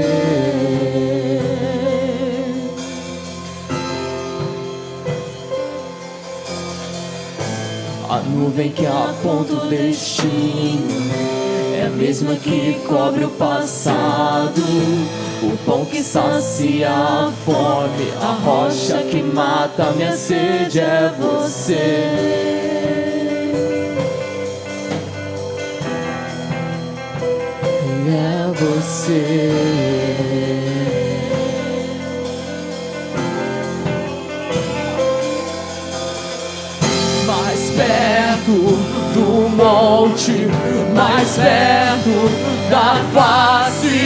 A nuvem que aponta o destino é a mesma que cobre o passado. O pão que sacia a fome, a rocha que mata a minha sede é você. E é você. Mais perto do monte, mais perto da face,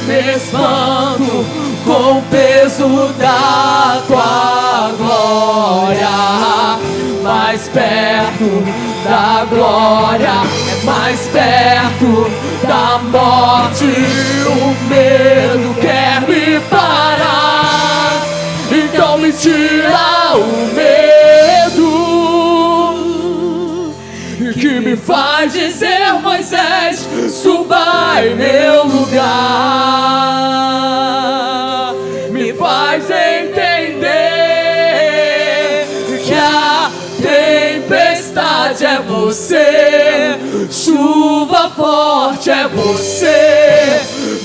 me espanto com o peso da tua glória. Mais perto da glória, mais perto da morte, o medo quer me parar, então me tira o medo que me faz dizer: Moisés, suba em meu lugar. Me faz entender que a tempestade é você, chuva forte é você,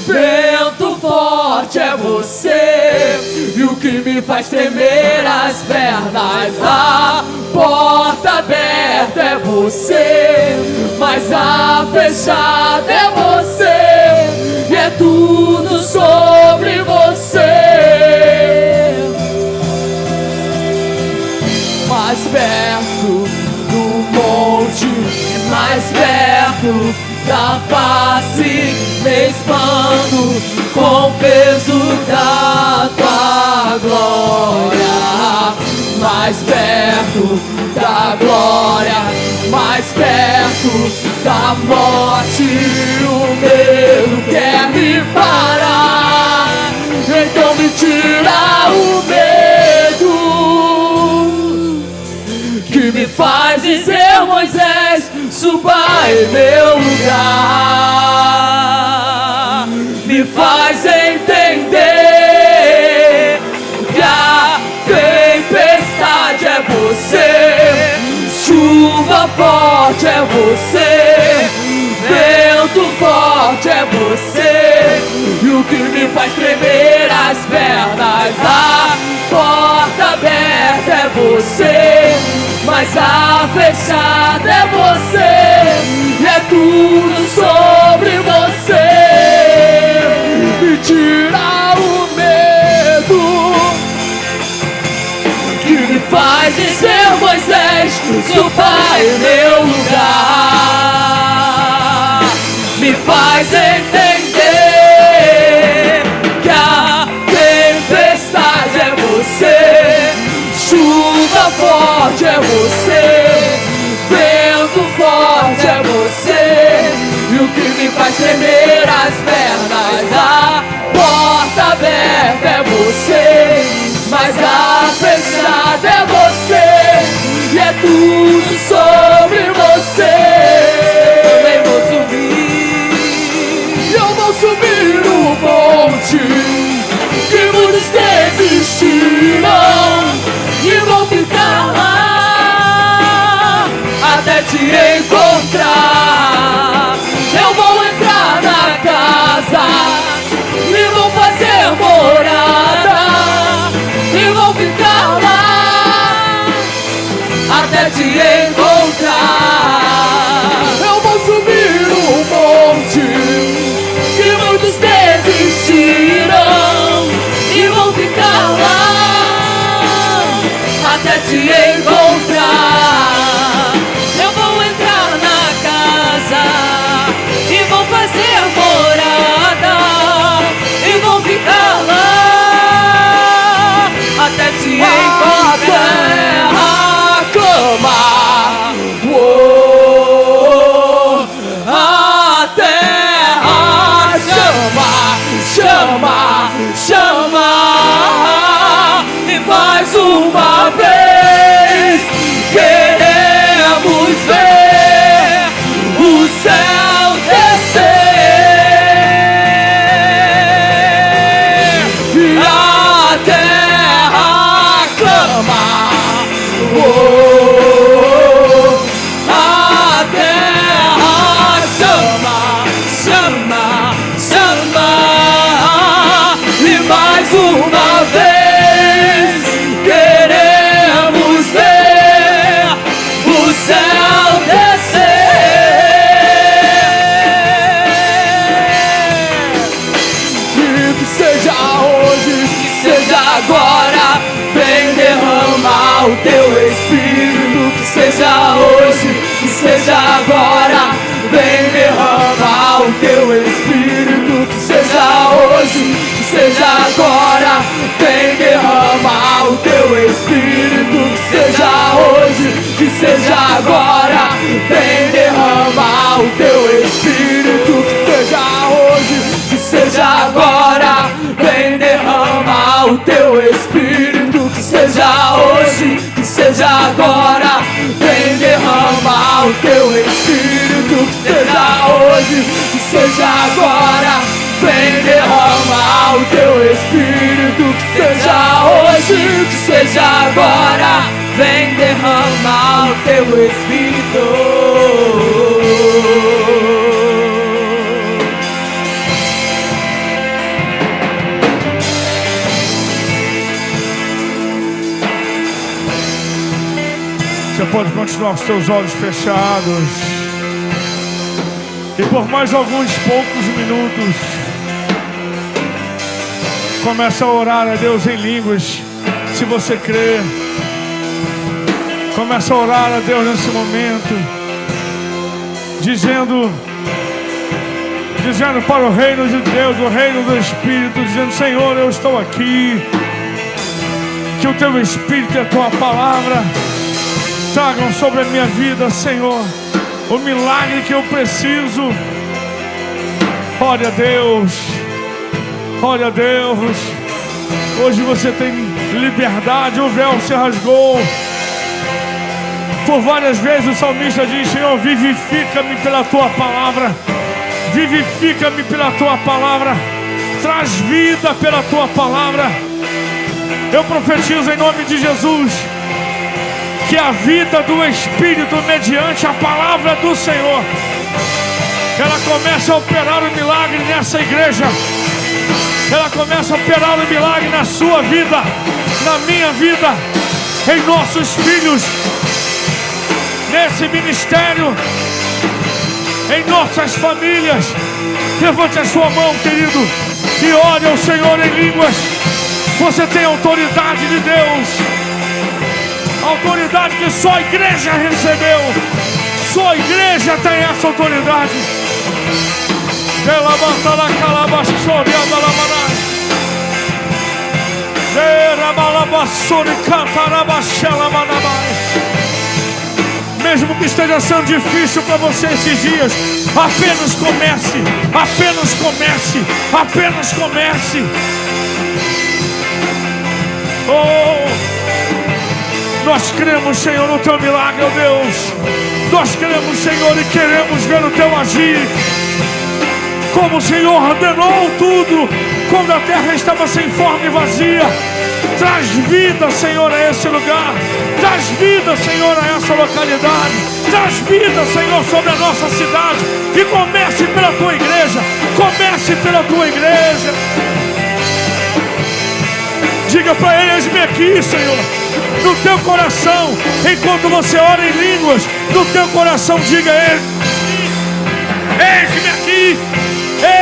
vento forte é você, e o que me faz tremer as pernas, a porta aberta é você, mas a fechada é você, e é tudo sobre você. Mais perto do monte, mais perto da face, me expando com o peso da tua glória. Mais perto da glória, mais perto da morte, o medo quer me parar, então me tira o medo que me faz dizer: Moisés, suba em meu lugar. Me faz entender que a tempestade é você, chuva forte é você, vento forte é você, e o que me faz tremer as pernas, a porta aberta é você, mas a fechada é você, e é tudo sobre você. Me tira o medo que me faz dizer: Moisés, suba em meu lugar. Me faz entender que a tempestade é você, chuva forte é você, vento forte é você, e o que me faz tremer as pernas, a porta aberta é você, mas a fechada é você, e é tudo sobre você. Eu vou subir o monte que muitos desistiram, e vou ficar lá até te encontrar. Eu vou entrar na casa e vou fazer morada, e vou ficar lá até te encontrar. Eu vou subir o monte que muitos desistiram, e vou ficar lá até te encontrar. Eu vou entrar na casa e vou fazer morada, Espírito, que seja hoje, que seja agora. Vem derramar o teu Espírito, que seja hoje, que seja agora. Vem derramar o teu Espírito, que seja hoje, que seja agora. Vem derramar o teu Espírito, que seja hoje, que seja agora. Vem derramar o teu Espírito, que seja hoje, que seja agora. Vem derramar o teu Espírito, que seja hoje, que seja agora. Vem derramar o teu Espírito, que seja hoje, que seja agora. Vem derramar o teu Espírito. Você pode continuar com os seus olhos fechados. E por mais alguns poucos minutos, começa a orar a Deus em línguas, se você crê. Começa a orar a Deus nesse momento, dizendo para o reino de Deus, o reino do Espírito, dizendo: Senhor, eu estou aqui. Que o teu Espírito e a tua palavra tragam sobre a minha vida, Senhor, o milagre que eu preciso. Ore a Deus, ore a Deus. Hoje você tem liberdade, o véu se rasgou. Por várias vezes o salmista diz: Senhor, vivifica-me pela tua palavra. Vivifica-me pela tua palavra. Traz vida pela tua palavra. Eu profetizo em nome de Jesus que a vida do Espírito, mediante a palavra do Senhor, ela começa a operar o milagre nessa igreja. Ela começa a operar o milagre na sua vida, na minha vida, em nossos filhos, nesse ministério, em nossas famílias. Levante a sua mão, querido, e ore ao Senhor em línguas. Você tem autoridade de Deus, autoridade que só a igreja recebeu. Só a igreja tem essa autoridade. Mesmo que esteja sendo difícil para você esses dias, apenas comece, apenas comece, apenas comece. Oh, nós cremos, Senhor, no teu milagre, ó Deus. Nós cremos, Senhor, e queremos ver o teu agir. Como o Senhor ordenou tudo quando a terra estava sem forma e vazia. Traz vida, Senhor, a esse lugar. Traz vida, Senhor, a essa localidade. Traz vida, Senhor, sobre a nossa cidade. E comece pela tua igreja. Comece pela tua igreja. Diga para ele: eis-me aqui, Senhor. No teu coração, enquanto você ora em línguas, no teu coração diga: eis-me aqui,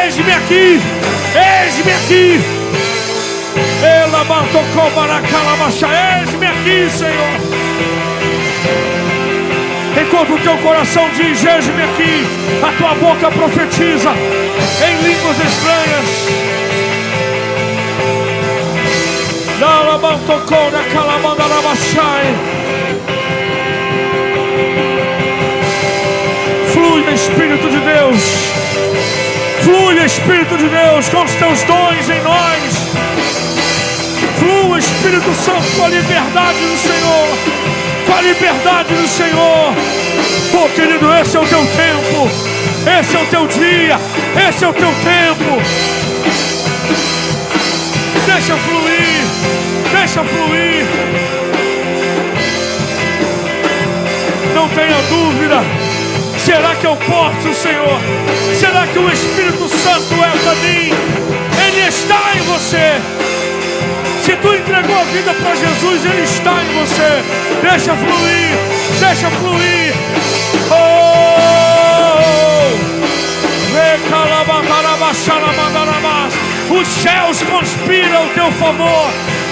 eis-me aqui, eis-me aqui. Eis-me aqui, Senhor. Enquanto o teu coração diz: eis-me aqui, a tua boca profetiza em línguas estranhas. Flui, Espírito de Deus. Flui, Espírito de Deus, com os teus dons em nós. Flui, Espírito Santo, com a liberdade do Senhor. Com a liberdade do Senhor. Oh, querido, esse é o teu tempo. Esse é o teu dia. Esse é o teu tempo. Deixa fluir. Deixa fluir. Não tenha dúvida. Será que eu posso, Senhor? Será que o Espírito Santo é para mim? Ele está em você. Se tu entregou a vida para Jesus, Ele está em você. Deixa fluir. Deixa fluir. Os céus conspiram ao teu favor.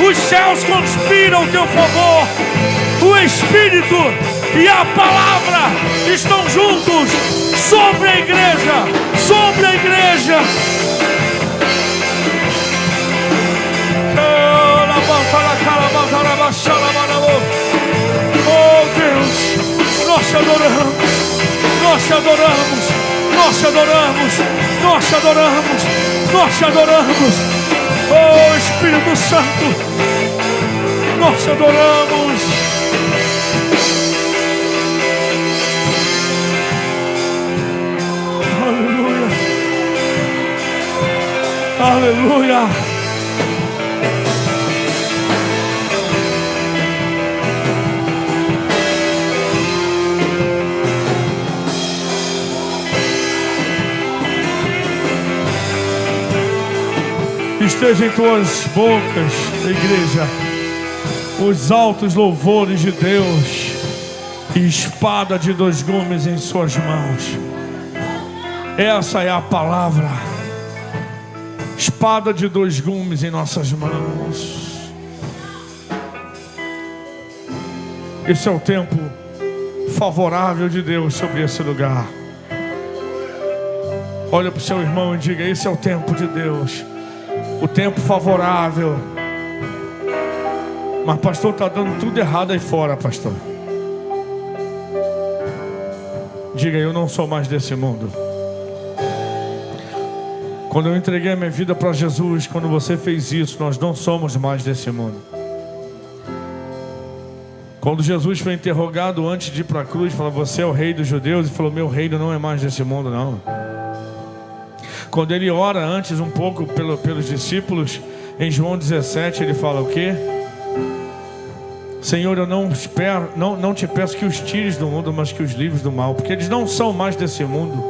Os céus conspiram em teu favor. O Espírito e a palavra estão juntos sobre a igreja. Sobre a igreja. Oh Deus, nós te adoramos, nós te adoramos, nós te adoramos, nós te adoramos, nós te adoramos. Oh Espírito Santo, nós te adoramos. Aleluia, aleluia. Esteja em tuas bocas, igreja, os altos louvores de Deus e espada de 2 gumes em suas mãos. Essa é a palavra. Espada de 2 gumes em nossas mãos. Esse é o tempo favorável de Deus sobre esse lugar. Olha para o seu irmão e diga: esse é o tempo de Deus. O tempo favorável. Mas pastor, está dando tudo errado aí fora, pastor. Diga: eu não sou mais desse mundo. Quando eu entreguei a minha vida para Jesus, quando você fez isso, nós não somos mais desse mundo. Quando Jesus foi interrogado antes de ir para a cruz, falou: você é o rei dos judeus? E falou: meu reino não é mais desse mundo, não. Quando ele ora antes um pouco pelos discípulos, em João 17, ele fala o quê? Senhor, eu não te peço que os tires do mundo, mas que os livres do mal, porque eles não são mais desse mundo,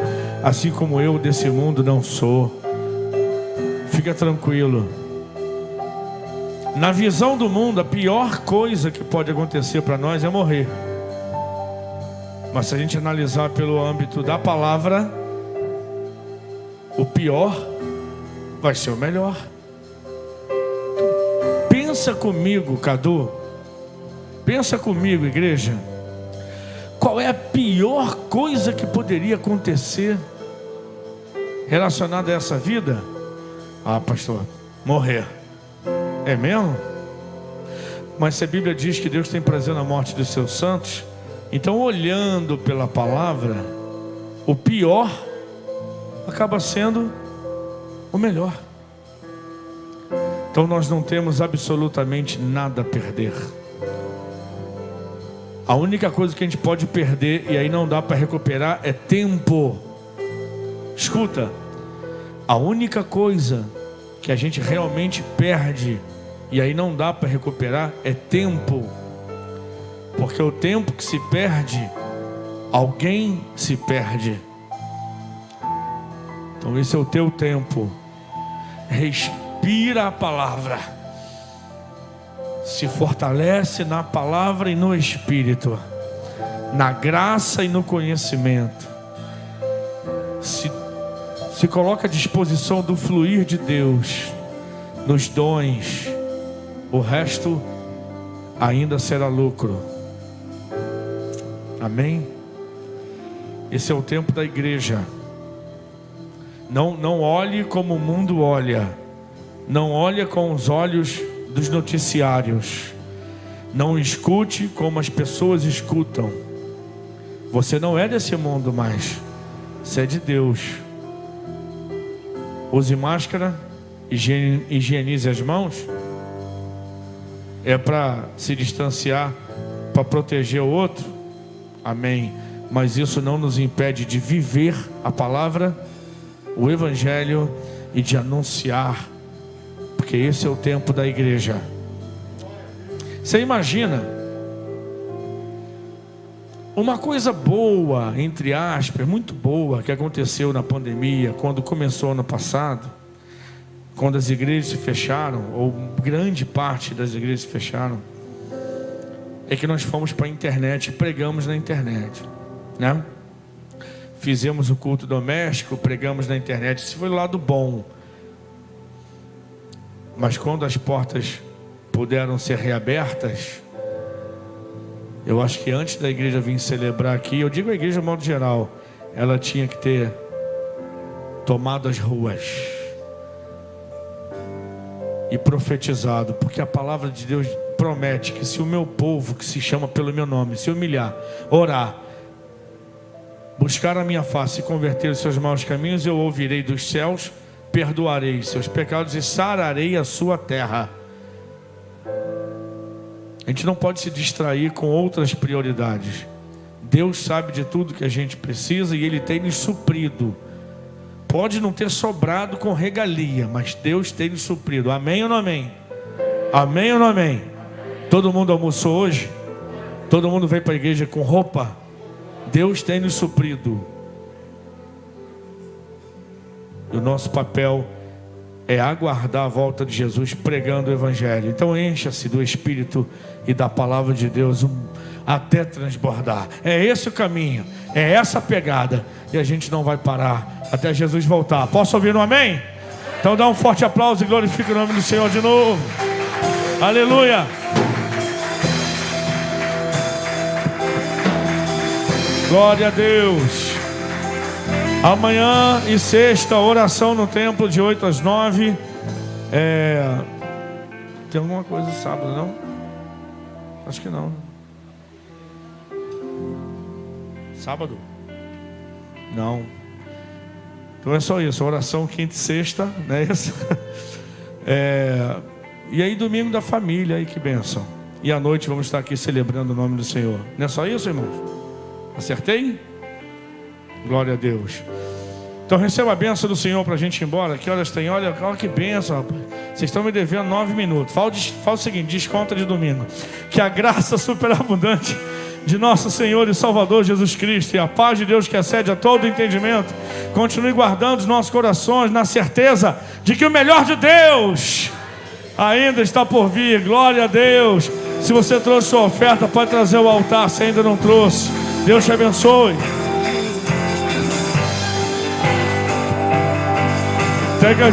assim como eu desse mundo não sou. Fica tranquilo. Na visão do mundo, a pior coisa que pode acontecer para nós é morrer. Mas se a gente analisar pelo âmbito da palavra, o pior vai ser o melhor. Pensa comigo, Cadu. Pensa comigo, igreja. Qual é a pior coisa que poderia acontecer relacionada a essa vida? Ah, pastor, morrer. É mesmo? Mas se a Bíblia diz que Deus tem prazer na morte dos seus santos, então, olhando pela palavra, o pior acaba sendo o melhor. Então nós não temos absolutamente nada a perder. A única coisa que a gente pode perder, e aí não dá para recuperar, é tempo. Escuta, a única coisa que a gente realmente perde, e aí não dá para recuperar, é tempo. Porque o tempo que se perde, alguém se perde. Então esse é o teu tempo. Respira a palavra. Se fortalece na palavra e no Espírito, na graça e no conhecimento. Se coloca à disposição do fluir de Deus, nos dons. O resto ainda será lucro. Amém? Esse é o tempo da igreja. Não olhe como o mundo olha. Não olhe com os olhos dos noticiários. Não escute como as pessoas escutam. Você não é desse mundo mais. Você é de Deus. Use máscara. Higienize as mãos. É para se distanciar, para proteger o outro. Amém. Mas isso não nos impede de viver a palavra, o Evangelho, e de anunciar, porque esse é o tempo da igreja. Você imagina uma coisa boa, entre aspas, muito boa, que aconteceu na pandemia, quando começou ano passado, quando as igrejas se fecharam, ou grande parte das igrejas se fecharam, é que nós fomos para a internet e pregamos na internet, né? Fizemos o culto doméstico, pregamos na internet. Isso foi o lado bom. Mas quando as portas puderam ser reabertas, eu acho que antes da igreja vir celebrar aqui, eu digo a igreja de modo geral, ela tinha que ter tomado as ruas e profetizado, porque a palavra de Deus promete que se o meu povo, que se chama pelo meu nome, se humilhar, orar, buscar a minha face e converter os seus maus caminhos, eu ouvirei dos céus, perdoarei seus pecados e sararei a sua terra. A gente não pode se distrair com outras prioridades. Deus sabe de tudo que a gente precisa e Ele tem nos suprido. Pode não ter sobrado com regalia, mas Deus tem nos suprido. Amém ou não amém? Amém ou não amém? Todo mundo almoçou hoje? Todo mundo veio para a igreja com roupa? Deus tem nos suprido. E o nosso papel é aguardar a volta de Jesus pregando o Evangelho. Então encha-se do Espírito e da palavra de Deus até transbordar. É esse o caminho, é essa a pegada. E a gente não vai parar até Jesus voltar. Posso ouvir um amém? Então dá um forte aplauso e glorifica o nome do Senhor de novo. Aleluia. Glória a Deus. Amanhã e sexta, oração no templo de 8 às 9. Tem alguma coisa sábado, não? Acho que não. Sábado? Não. Então é só isso, oração quinta e sexta, não é isso? E aí domingo da família, aí que bênção. E à noite vamos estar aqui celebrando o nome do Senhor. Não é só isso, irmãos? Acertei? Glória a Deus. Então receba a bênção do Senhor para a gente ir embora. Que horas tem? Olha que bênção, rapaz. Vocês estão me devendo 9 minutos. Fala o seguinte, desconta de domingo. Que a graça superabundante de nosso Senhor e Salvador Jesus Cristo e a paz de Deus que excede a todo entendimento continue guardando os nossos corações na certeza de que o melhor de Deus ainda está por vir. Glória a Deus. Se você trouxe sua oferta, pode trazer ao altar. Se ainda não trouxe, Deus te abençoe. Take a